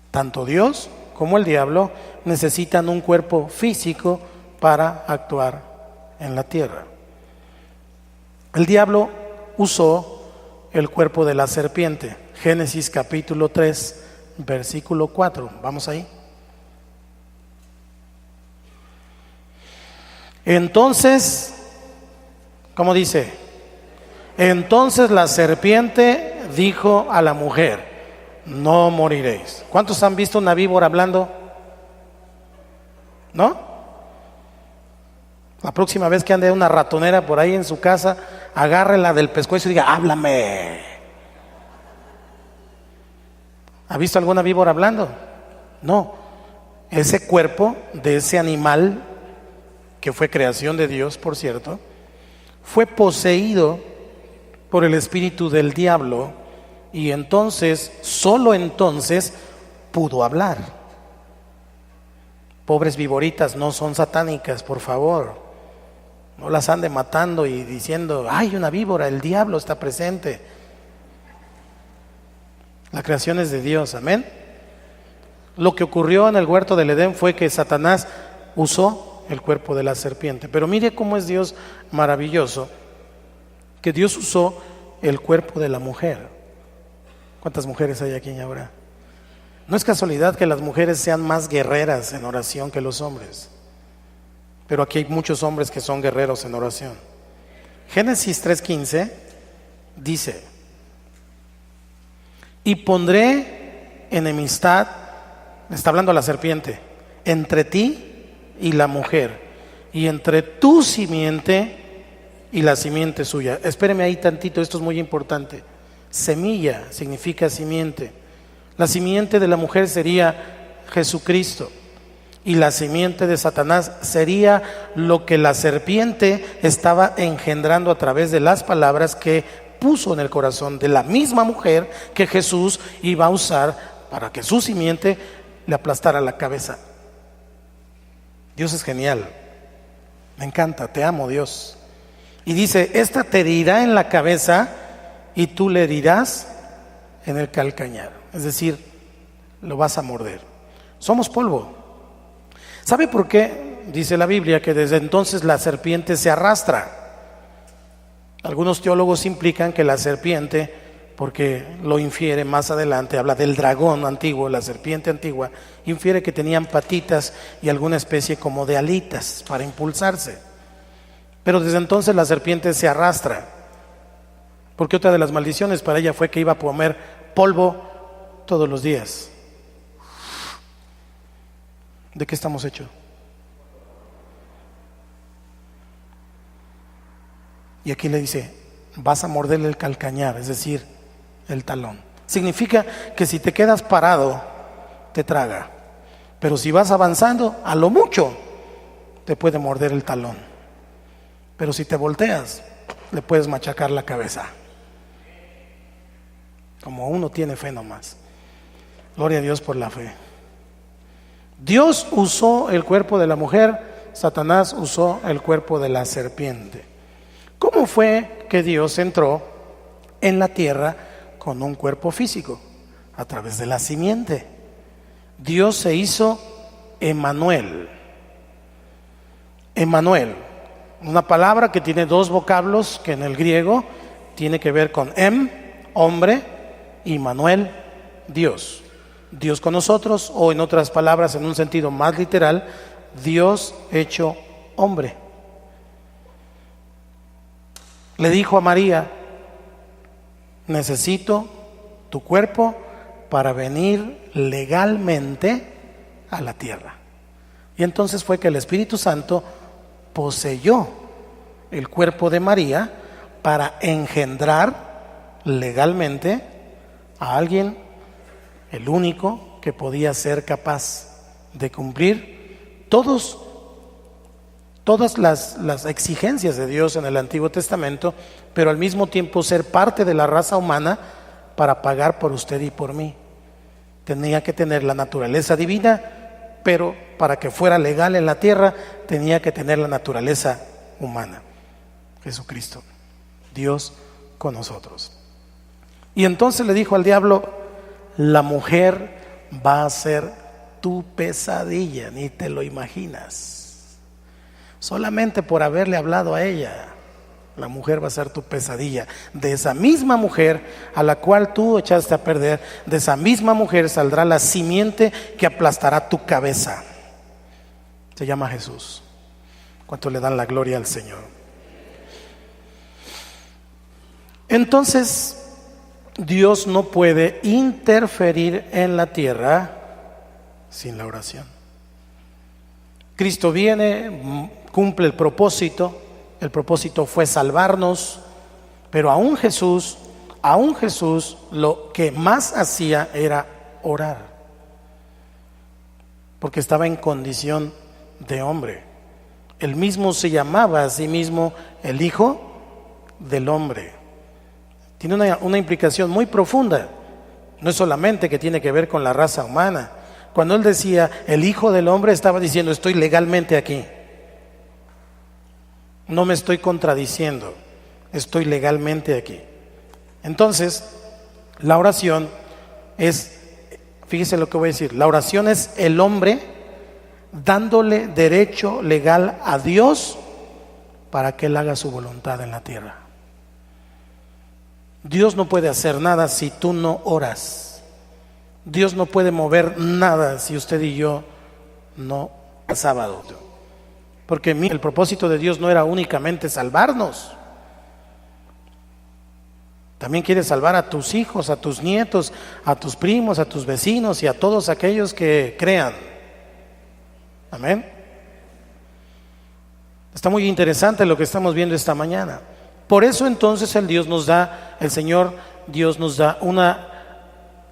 Tanto Dios como el diablo necesitan un cuerpo físico para actuar en la tierra. El diablo usó el cuerpo de la serpiente. Génesis capítulo 3, versículo 4. Vamos ahí. Entonces, ¿cómo dice? Entonces la serpiente dijo a la mujer, no moriréis. ¿Cuántos han visto una víbora hablando? ¿No? La próxima vez que ande una ratonera por ahí en su casa, agárrela del pescuezo y diga, háblame. ¿Ha visto alguna víbora hablando? No. Ese cuerpo de ese animal, que fue creación de Dios, por cierto, fue poseído por el espíritu del diablo y entonces, solo entonces, pudo hablar. Pobres víboritas, no son satánicas, por favor. No las ande matando y diciendo, hay una víbora, el diablo está presente. La creación es de Dios, amén. Lo que ocurrió en el huerto del Edén fue que Satanás usó el cuerpo de la serpiente. Pero mire cómo es Dios maravilloso, que Dios usó el cuerpo de la mujer. ¿Cuántas mujeres hay aquí ahora? No es casualidad que las mujeres sean más guerreras en oración que los hombres. Pero aquí hay muchos hombres que son guerreros en oración. Génesis 3:15 dice, y pondré enemistad, está hablando la serpiente, entre ti y la mujer, y entre tu simiente y la simiente suya. Espéreme ahí tantito, esto es muy importante. Semilla significa simiente. La simiente de la mujer sería Jesucristo. Y la simiente de Satanás sería lo que la serpiente estaba engendrando a través de las palabras que puso en el corazón de la misma mujer que Jesús iba a usar para que su simiente le aplastara la cabeza. Dios es genial. Me encanta, te amo, Dios. Y dice, esta te herirá en la cabeza y tú le herirás en el calcañar. Es decir, lo vas a morder. Somos polvo. ¿Sabe por qué? Dice la Biblia que desde entonces la serpiente se arrastra. Algunos teólogos implican que la serpiente, porque lo infiere más adelante, habla del dragón antiguo, la serpiente antigua, infiere que tenían patitas y alguna especie como de alitas para impulsarse. Pero desde entonces la serpiente se arrastra, porque otra de las maldiciones para ella fue que iba a comer polvo todos los días. ¿De qué estamos hechos? Y aquí le dice, vas a morderle el calcañar, es decir, el talón. Significa que si te quedas parado, te traga. Pero si vas avanzando, a lo mucho, te puede morder el talón. Pero si te volteas, le puedes machacar la cabeza. Como uno tiene fe nomás. Gloria a Dios por la fe. Dios usó el cuerpo de la mujer, Satanás usó el cuerpo de la serpiente. ¿Cómo fue que Dios entró en la tierra con un cuerpo físico? A través de la simiente. Dios se hizo Emmanuel. Emmanuel, una palabra que tiene dos vocablos que en el griego tiene que ver con hombre, y Manuel, Dios. Dios con nosotros, o en otras palabras, en un sentido más literal, Dios hecho hombre. Le dijo a María, necesito tu cuerpo para venir legalmente a la tierra. Y entonces fue que el Espíritu Santo poseyó el cuerpo de María para engendrar legalmente a alguien, el único que podía ser capaz de cumplir todas las exigencias de Dios en el Antiguo Testamento, pero al mismo tiempo ser parte de la raza humana para pagar por usted y por mí. Tenía que tener la naturaleza divina, pero para que fuera legal en la tierra tenía que tener la naturaleza humana. Jesucristo, Dios con nosotros. Y entonces le dijo al diablo, la mujer va a ser tu pesadilla, ni te lo imaginas. Solamente por haberle hablado a ella, la mujer va a ser tu pesadilla. De esa misma mujer a la cual tú echaste a perder, de esa misma mujer saldrá la simiente que aplastará tu cabeza. Se llama Jesús. ¿Cuánto le dan la gloria al Señor? Entonces, Dios no puede interferir en la tierra sin la oración. Cristo viene, cumple el propósito fue salvarnos, pero aún Jesús lo que más hacía era orar, porque estaba en condición de hombre. Él mismo se llamaba a sí mismo el Hijo del Hombre. Tiene una implicación muy profunda. No es solamente que tiene que ver con la raza humana. Cuando él decía el Hijo del Hombre, estaba diciendo estoy legalmente aquí. No me estoy contradiciendo, estoy legalmente aquí. Entonces, la oración es, fíjese lo que voy a decir, la oración es el hombre dándole derecho legal a Dios para que Él haga su voluntad en la tierra. Dios no puede hacer nada si tú no oras. Dios no puede mover nada si usted y yo no sábado. Porque el propósito de Dios no era únicamente salvarnos. También quiere salvar a tus hijos, a tus nietos, a tus primos, a tus vecinos y a todos aquellos que crean. Amén. Está muy interesante lo que estamos viendo esta mañana. Por eso entonces el Señor Dios nos da una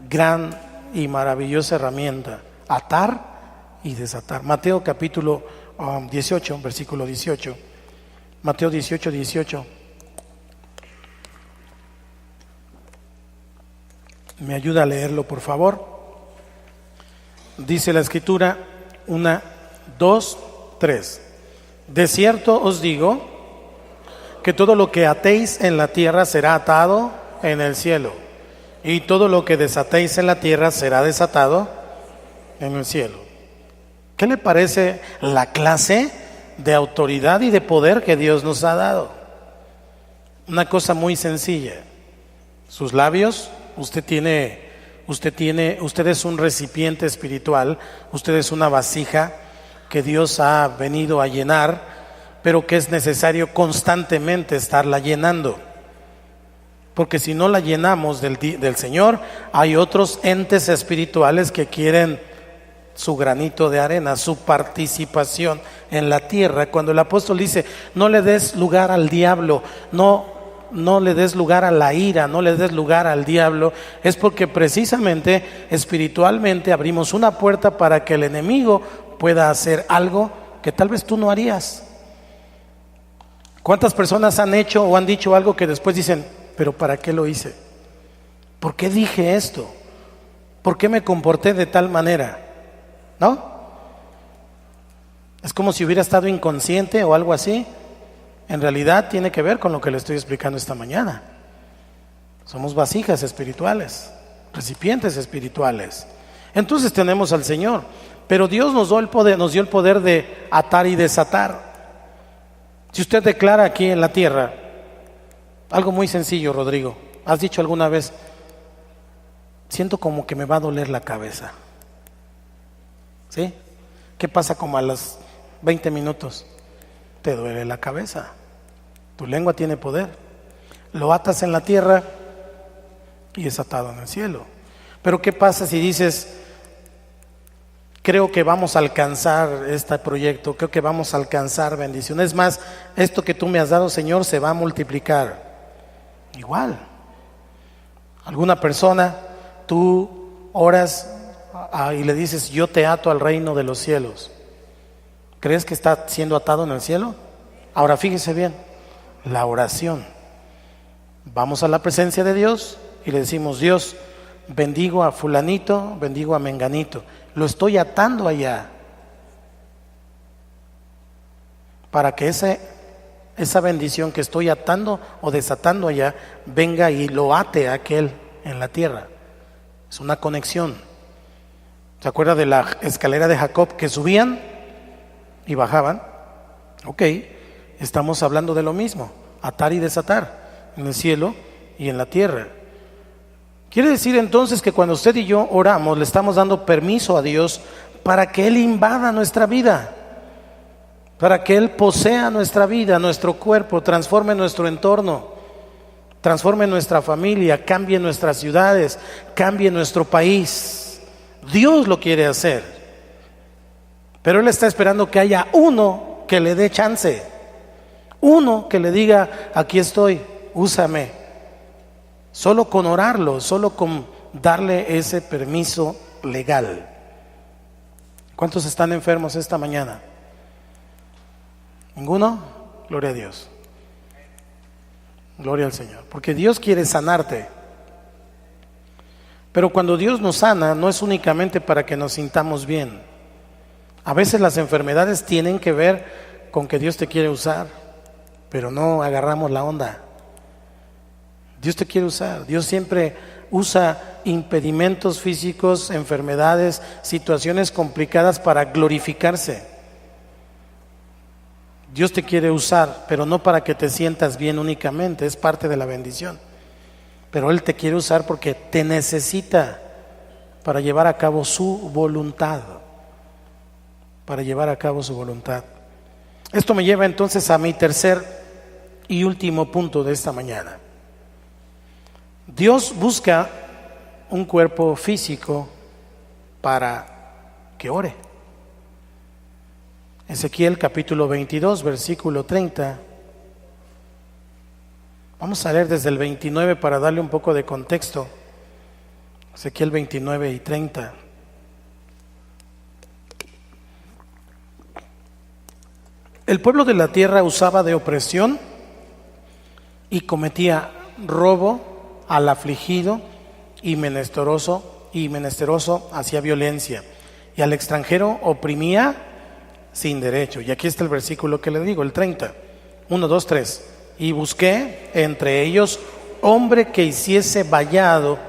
gran y maravillosa herramienta, atar y desatar. Mateo capítulo 18, versículo 18. Mateo 18, 18. ¿Me ayuda a leerlo, por favor? Dice la Escritura, 1, 2, 3. De cierto os digo que todo lo que atéis en la tierra será atado en el cielo, y todo lo que desatéis en la tierra será desatado en el cielo. ¿Qué le parece la clase de autoridad y de poder que Dios nos ha dado? Una cosa muy sencilla. Sus labios, usted es un recipiente espiritual, usted es una vasija que Dios ha venido a llenar, pero que es necesario constantemente estarla llenando. Porque si no la llenamos del Señor, hay otros entes espirituales que quieren su granito de arena, su participación en la tierra. Cuando el apóstol dice, no le des lugar al diablo, no le des lugar a la ira, no le des lugar al diablo, es porque precisamente espiritualmente abrimos una puerta para que el enemigo pueda hacer algo que tal vez tú no harías. ¿Cuántas personas han hecho o han dicho algo que después dicen, pero ¿para qué lo hice? ¿Por qué dije esto? ¿Por qué me comporté de tal manera? ¿No? Es como si hubiera estado inconsciente o algo así. En realidad tiene que ver con lo que le estoy explicando esta mañana. Somos vasijas espirituales, recipientes espirituales. Entonces tenemos al Señor, pero Dios nos dio el poder de atar y desatar. Si usted declara aquí en la tierra, algo muy sencillo, Rodrigo, ¿has dicho alguna vez, siento como que me va a doler la cabeza? ¿Sí? ¿Qué pasa como a los 20 minutos? Te duele la cabeza. Tu lengua tiene poder. Lo atas en la tierra y es atado en el cielo. Pero ¿qué pasa si dices, creo que vamos a alcanzar este proyecto, creo que vamos a alcanzar bendición? Es más, esto que tú me has dado, Señor, se va a multiplicar. Igual. Alguna persona, tú oras y le dices, yo te ato al reino de los cielos. ¿Crees que está siendo atado en el cielo? Ahora fíjese bien, la oración. Vamos a la presencia de Dios y le decimos, Dios, bendigo a fulanito, bendigo a menganito. Lo estoy atando allá para que esa bendición que estoy atando o desatando allá venga y lo ate a aquel en la tierra. Es una conexión. ¿Se acuerda de la escalera de Jacob que subían y bajaban? Ok, estamos hablando de lo mismo, atar y desatar en el cielo y en la tierra. Quiere decir entonces que cuando usted y yo oramos, le estamos dando permiso a Dios para que Él invada nuestra vida, para que Él posea nuestra vida, nuestro cuerpo, transforme nuestro entorno, transforme nuestra familia, cambie nuestras ciudades, cambie nuestro país. Dios lo quiere hacer, pero Él está esperando que haya uno que le dé chance, uno que le diga, aquí estoy, úsame. Solo con orarlo, solo con darle ese permiso legal. ¿Cuántos están enfermos esta mañana? ¿Ninguno? Gloria a Dios. Gloria al Señor. Porque Dios quiere sanarte. Pero cuando Dios nos sana, no es únicamente para que nos sintamos bien. A veces las enfermedades tienen que ver con que Dios te quiere usar, pero no agarramos la onda. Dios te quiere usar. Dios siempre usa impedimentos físicos, enfermedades, situaciones complicadas para glorificarse. Dios te quiere usar, pero no para que te sientas bien únicamente, es parte de la bendición. Pero Él te quiere usar porque te necesita para llevar a cabo su voluntad. Para llevar a cabo su voluntad. Esto me lleva entonces a mi tercer y último punto de esta mañana. Dios busca un cuerpo físico para que ore. Ezequiel capítulo 22, versículo 30. Vamos a leer desde el 29 para darle un poco de contexto. Ezequiel 29 y 30. El pueblo de la tierra usaba de opresión y cometía robo al afligido y menesteroso hacía violencia, y al extranjero oprimía sin derecho. Y aquí está el versículo que le digo, el 30. 1, 2, 3. Y busqué entre ellos hombre que hiciese vallado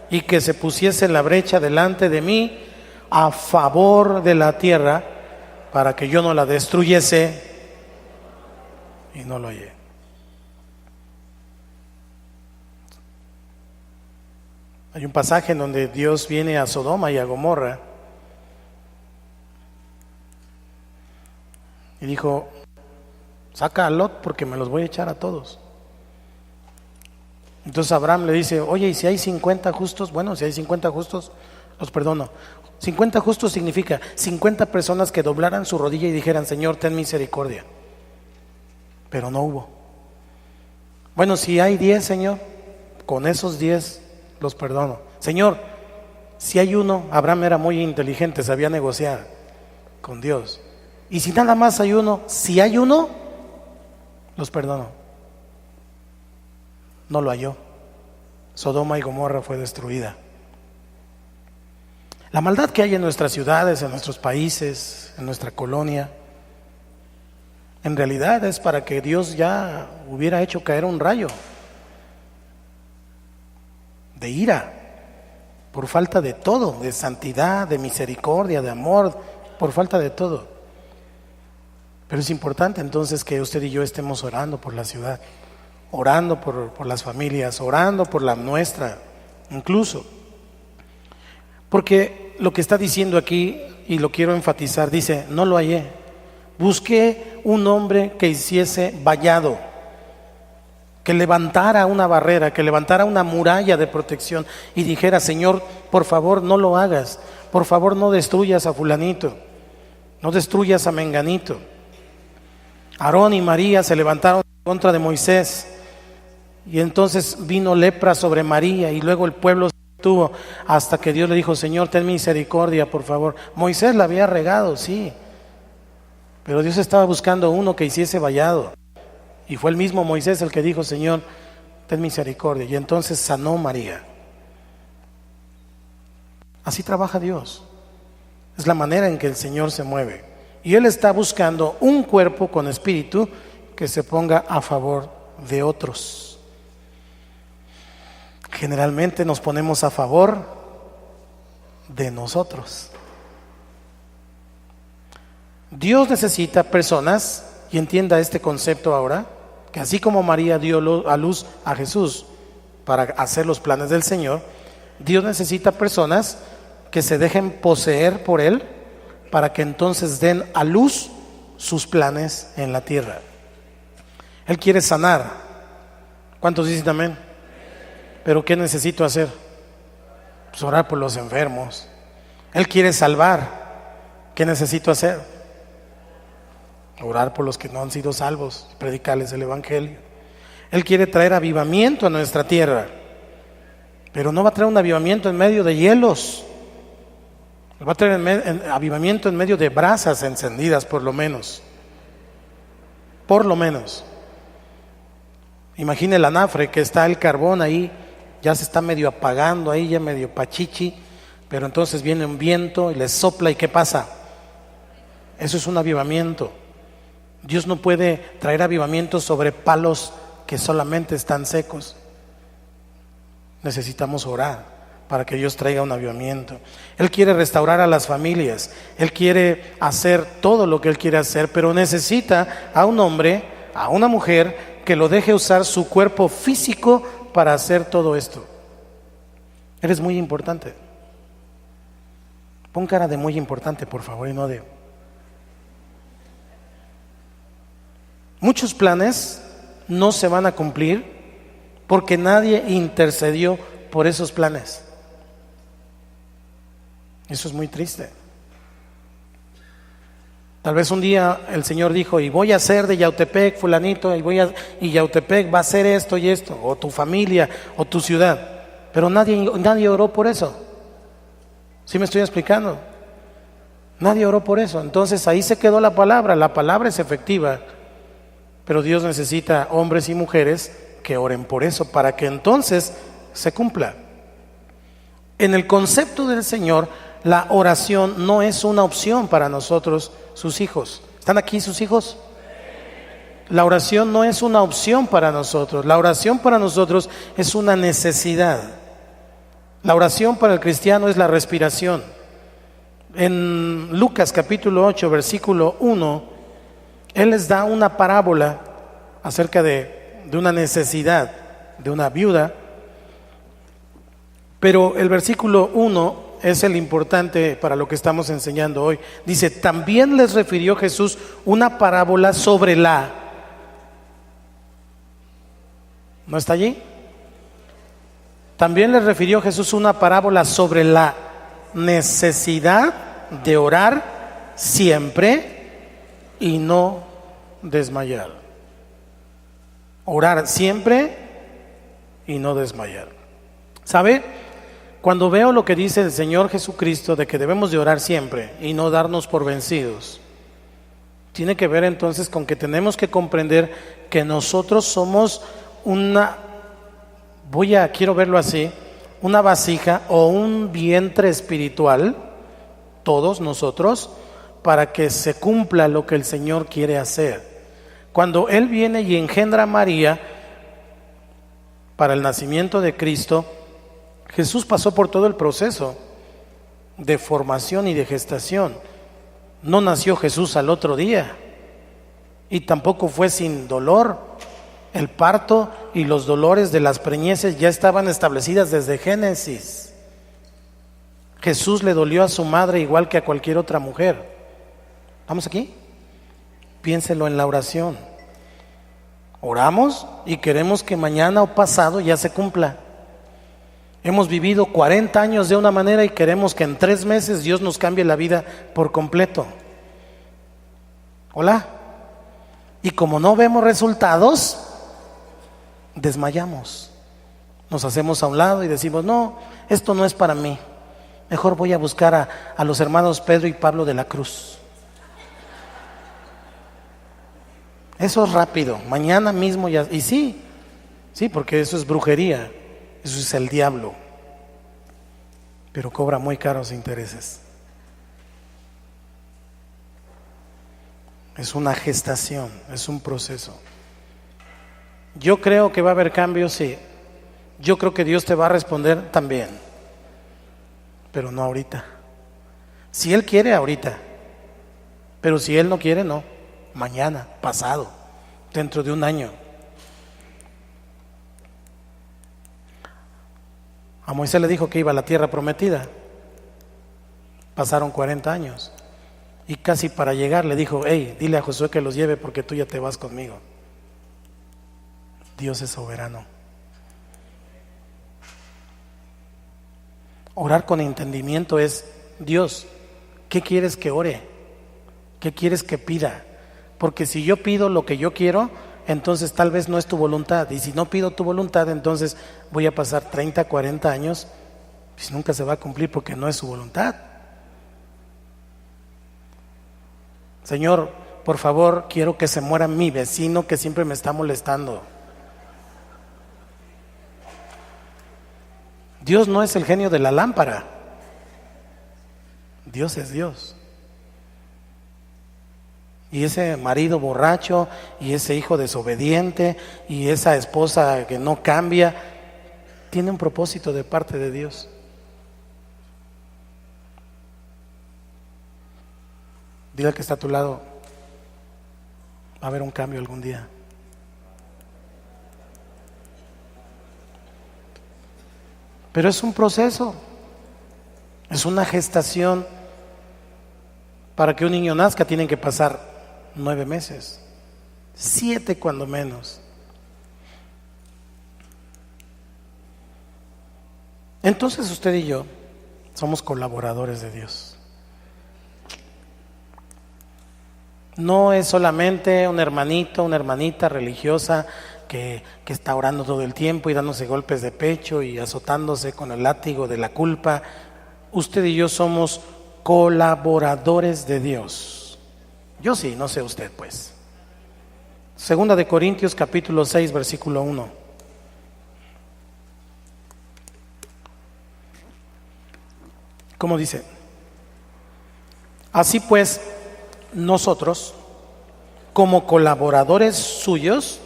y que se pusiese en la brecha delante de mí a favor de la tierra, para que yo no la destruyese, y no lo hallé. Hay un pasaje en donde Dios viene a Sodoma y a Gomorra y dijo: saca a Lot porque me los voy a echar a todos. Entonces Abraham le dice: oye, ¿y si hay 50 justos? Bueno, si hay 50 justos, los perdono. 50 justos significa 50 personas que doblaran su rodilla y dijeran: Señor, ten misericordia. Pero no hubo. Bueno, si hay 10, Señor, con esos 10 los perdono. Señor, si hay uno, Abraham era muy inteligente, sabía negociar con Dios. Y si nada más hay uno, si hay uno, los perdono. No lo halló. Sodoma y Gomorra fue destruida. La maldad que hay en nuestras ciudades, en nuestros países, en nuestra colonia, en realidad es para que Dios ya hubiera hecho caer un rayo de ira, por falta de todo, de santidad, de misericordia, de amor, por falta de todo. Pero es importante entonces que usted y yo estemos orando por la ciudad, orando por las familias, orando por la nuestra, incluso. Porque lo que está diciendo aquí, y lo quiero enfatizar, dice: no lo hallé. Busqué un hombre que hiciese vallado, que levantara una barrera, que levantara una muralla de protección y dijera: Señor, por favor no lo hagas, por favor no destruyas a fulanito, no destruyas a menganito. Aarón y María se levantaron en contra de Moisés, y entonces vino lepra sobre María, y luego el pueblo se detuvo hasta que Dios le dijo: Señor, ten misericordia, por favor. Moisés la había regado, sí, pero Dios estaba buscando uno que hiciese vallado, y fue el mismo Moisés el que dijo: Señor, ten misericordia, y entonces sanó María. Así trabaja Dios, es la manera en que el Señor se mueve, y Él está buscando un cuerpo con espíritu que se ponga a favor de otros. Generalmente nos ponemos a favor de nosotros. Dios necesita personas, y entienda este concepto ahora, que así como María dio a luz a Jesús para hacer los planes del Señor, Dios necesita personas que se dejen poseer por Él para que entonces den a luz sus planes en la tierra. Él quiere sanar. ¿Cuántos dicen amén? ¿Pero qué necesito hacer? Pues orar por los enfermos. Él quiere salvar. ¿Qué necesito hacer? Orar por los que no han sido salvos, predicarles el evangelio. Él quiere traer avivamiento a nuestra tierra, pero no va a traer un avivamiento en medio de hielos. Va a traer avivamiento en medio de brasas encendidas, por lo menos. Por lo menos. Imagine el anafre, que está el carbón ahí, ya se está medio apagando ahí, ya medio pachichi, pero entonces viene un viento y le sopla, ¿y qué pasa? Eso es un avivamiento. Dios no puede traer avivamiento sobre palos que solamente están secos. Necesitamos orar para que Dios traiga un avivamiento. Él quiere restaurar a las familias, Él quiere hacer todo lo que Él quiere hacer, pero necesita a un hombre, a una mujer que lo deje usar su cuerpo físico para hacer todo esto. Eres muy importante. Pon cara de muy importante, por favor, y no de... Muchos planes no se van a cumplir porque nadie intercedió por esos planes. Eso es muy triste. Tal vez un día el Señor dijo: y voy a hacer de Yautepec fulanito, y Yautepec va a hacer esto y esto, o tu familia, o tu ciudad. pero nadie oró por eso. ¿Sí me estoy explicando? Nadie oró por eso. Entonces ahí se quedó la palabra es efectiva, pero Dios necesita hombres y mujeres que oren por eso, para que entonces se cumpla. En el concepto del Señor, la oración no es una opción para nosotros, sus hijos. ¿Están aquí sus hijos? La oración no es una opción para nosotros. La oración para nosotros es una necesidad. La oración para el cristiano es la respiración. En Lucas capítulo 8, versículo 1, Él les da una parábola acerca de una necesidad de una viuda. Pero el versículo 1 es el importante para lo que estamos enseñando hoy. Dice, también les refirió Jesús una parábola sobre la... ¿No está allí? También les refirió Jesús una parábola sobre la necesidad de orar siempre y no desmayar. Orar siempre y no desmayar. ¿Sabe? Cuando veo lo que dice el Señor Jesucristo de que debemos de orar siempre y no darnos por vencidos, tiene que ver entonces con que tenemos que comprender que nosotros somos quiero verlo así, una vasija o un vientre espiritual, todos nosotros, para que se cumpla lo que el Señor quiere hacer. Cuando Él viene y engendra a María para el nacimiento de Cristo, Jesús pasó por todo el proceso de formación y de gestación. No nació Jesús al otro día y tampoco fue sin dolor. El parto y los dolores de las preñeces ya estaban establecidas desde Génesis. Jesús le dolió a su madre igual que a cualquier otra mujer. ¿Vamos aquí? Piénselo en la oración. Oramos y queremos que mañana o pasado ya se cumpla. Hemos vivido 40 años de una manera y queremos que en 3 meses Dios nos cambie la vida por completo. Hola. Y como no vemos resultados, desmayamos. Nos hacemos a un lado y decimos, no, esto no es para mí. Mejor voy a buscar a los hermanos Pedro y Pablo de la Cruz. Eso es rápido, mañana mismo ya. Y sí, porque eso es brujería, eso es el diablo, pero cobra muy caros intereses. Es una gestación, es un proceso. Yo creo que va a haber cambios, sí. Yo creo que Dios te va a responder también, pero no ahorita. Si Él quiere, ahorita. Pero si Él no quiere, no. Mañana, pasado, dentro de un año. A Moisés le dijo que iba a la tierra prometida. Pasaron 40 años. Y casi para llegar le dijo, hey, dile a Josué que los lleve porque tú ya te vas conmigo. Dios es soberano. Orar con entendimiento es, Dios, ¿qué quieres que ore? ¿Qué quieres que pida? Porque si yo pido lo que yo quiero, entonces tal vez no es tu voluntad. Y si no pido tu voluntad, entonces voy a pasar 30, 40 años, pues nunca se va a cumplir porque no es su voluntad. Señor, por favor, quiero que se muera mi vecino que siempre me está molestando. Dios no es el genio de la lámpara. Dios es Dios. Y ese marido borracho, y ese hijo desobediente, y esa esposa que no cambia, tiene un propósito de parte de Dios. Dile al que está a tu lado, va a haber un cambio algún día. Pero es un proceso, es una gestación. Para que un niño nazca tienen que pasar 9 meses, 7 cuando menos. Entonces usted y yo somos colaboradores de Dios. No es solamente un hermanito, una hermanita religiosa que está orando todo el tiempo y dándose golpes de pecho y azotándose con el látigo de la culpa. Usted y yo somos colaboradores de Dios. Yo sí, no sé usted pues. Segunda de Corintios capítulo 6 versículo 1. ¿Cómo dice? Así pues, nosotros, como colaboradores suyos,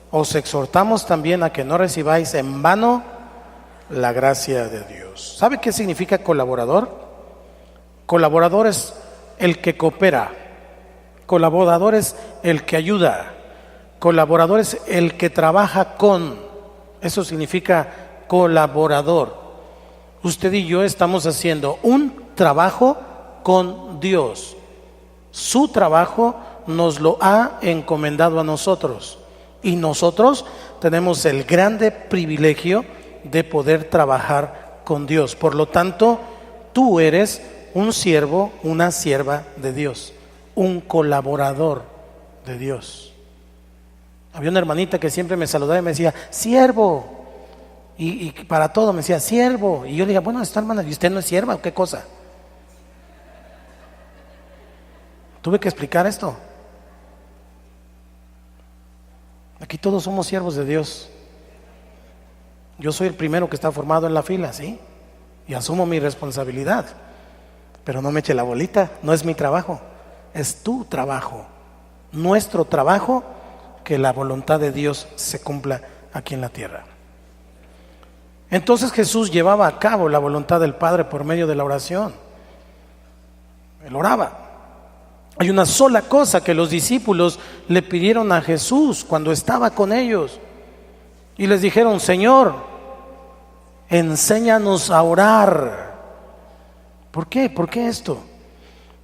os exhortamos también a que no recibáis en vano la gracia de Dios. ¿Sabe qué significa colaborador? Colaborador es el que coopera, colaborador es el que ayuda, colaborador es el que trabaja con. Eso significa colaborador. Usted y yo estamos haciendo un trabajo con Dios. Su trabajo nos lo ha encomendado a nosotros y nosotros tenemos el grande privilegio de poder trabajar con Dios. Por lo tanto, tú eres un siervo, una sierva de Dios, un colaborador de Dios. Había una hermanita que siempre me saludaba y me decía, siervo, y para todo me decía, siervo, y yo le decía, bueno, esta hermana, ¿y usted no es sierva o qué cosa? Tuve que explicar esto. Aquí todos somos siervos de Dios. Yo soy el primero que está formado en la fila, ¿sí? Y asumo mi responsabilidad. Pero no me eche la bolita, no es mi trabajo, es tu trabajo. Nuestro trabajo, que la voluntad de Dios se cumpla aquí en la tierra. Entonces Jesús llevaba a cabo la voluntad del Padre por medio de la oración. Él oraba. Hay una sola cosa que los discípulos le pidieron a Jesús cuando estaba con ellos. Y les dijeron, Señor, enséñanos a orar. ¿Por qué? ¿Por qué esto?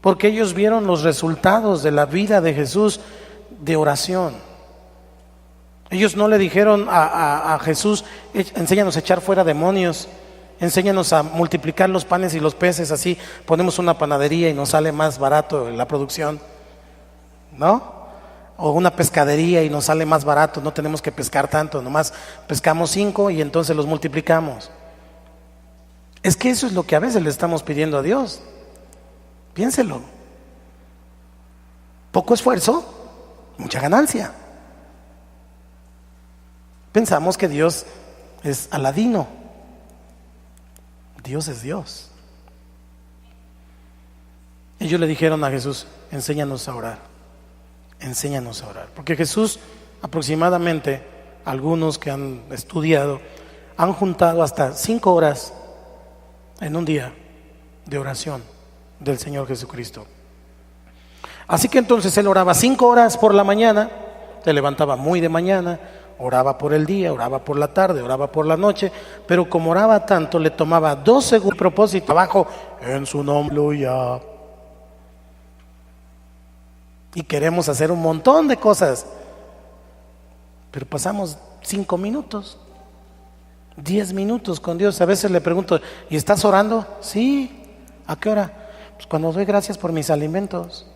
Porque ellos vieron los resultados de la vida de Jesús de oración. Ellos no le dijeron a Jesús, enséñanos a echar fuera demonios, enséñanos a multiplicar los panes y los peces, así ponemos una panadería y nos sale más barato la producción, ¿no? O una pescadería y nos sale más barato, no tenemos que pescar tanto, nomás pescamos 5 y entonces los multiplicamos. Es que eso es lo que a veces le estamos pidiendo a Dios. Piénselo. Poco esfuerzo, mucha ganancia. Pensamos que Dios es Aladino. Dios es Dios. Ellos le dijeron a Jesús, enséñanos a orar. Enséñanos a orar. Porque Jesús, aproximadamente, algunos que han estudiado, han juntado hasta 5 horas en un día de oración del Señor Jesucristo. Así que entonces Él oraba 5 horas por la mañana, se levantaba muy de mañana, oraba por el día, oraba por la tarde, oraba por la noche, pero como oraba tanto, le tomaba 2 segundos de propósito, abajo, en su nombre, aleluya. Y queremos hacer un montón de cosas, pero pasamos 5 minutos, 10 minutos con Dios. A veces le pregunto, ¿y estás orando? Sí. ¿A qué hora? Pues cuando doy gracias por mis alimentos.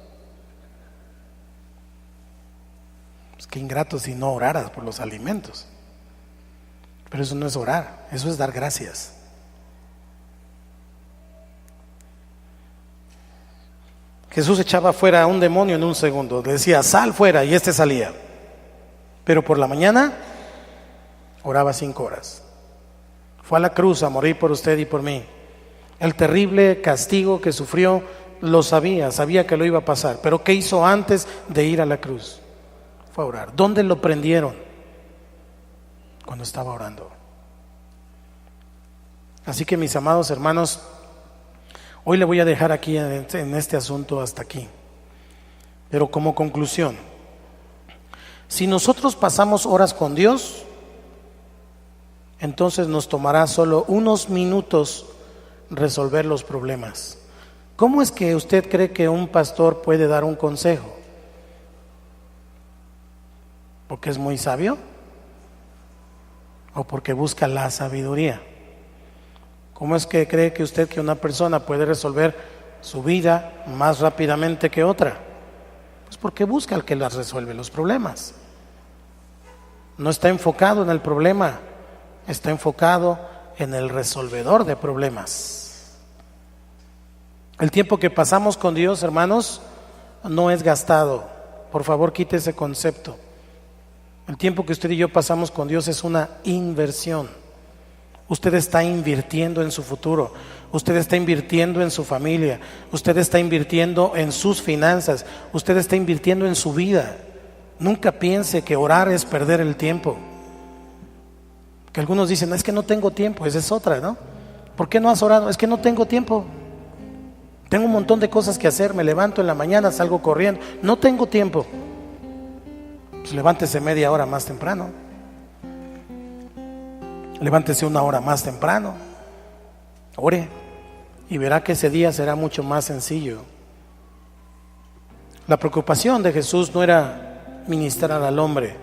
Pues qué ingrato si no oraras por los alimentos. Pero eso no es orar, eso es dar gracias. Jesús echaba fuera a un demonio en un segundo, le decía, sal fuera, y este salía. Pero por la mañana oraba 5 horas. Fue a la cruz a morir por usted y por mí. El terrible castigo que sufrió lo sabía que lo iba a pasar. Pero ¿qué hizo antes de ir a la cruz? Fue a orar. ¿Dónde lo prendieron? Cuando estaba orando. Así que, mis amados hermanos, hoy le voy a dejar aquí en este asunto hasta aquí. Pero como conclusión, si nosotros pasamos horas con Dios, entonces nos tomará solo unos minutos resolver los problemas. ¿Cómo es que usted cree que un pastor puede dar un consejo? ¿Porque es muy sabio? ¿O porque busca la sabiduría? ¿Cómo es que cree que usted que una persona puede resolver su vida más rápidamente que otra? Pues porque busca al que las resuelve los problemas. No está enfocado en el problema, está enfocado en el resolvedor de problemas. El tiempo que pasamos con Dios, hermanos, no es gastado. Por favor, quite ese concepto. El tiempo que usted y yo pasamos con Dios es una inversión. Usted está invirtiendo en su futuro, usted está invirtiendo en su familia, usted está invirtiendo en sus finanzas, usted está invirtiendo en su vida. Nunca piense que orar es perder el tiempo. Que algunos dicen, es que no tengo tiempo, esa es otra, ¿no? ¿Por qué no has orado? Es que no tengo tiempo. Tengo un montón de cosas que hacer, me levanto en la mañana, salgo corriendo, no tengo tiempo. Pues levántese media hora más temprano. Levántese una hora más temprano. Ore y verá que ese día será mucho más sencillo. La preocupación de Jesús no era ministrar al hombre.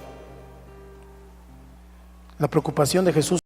La preocupación de Jesús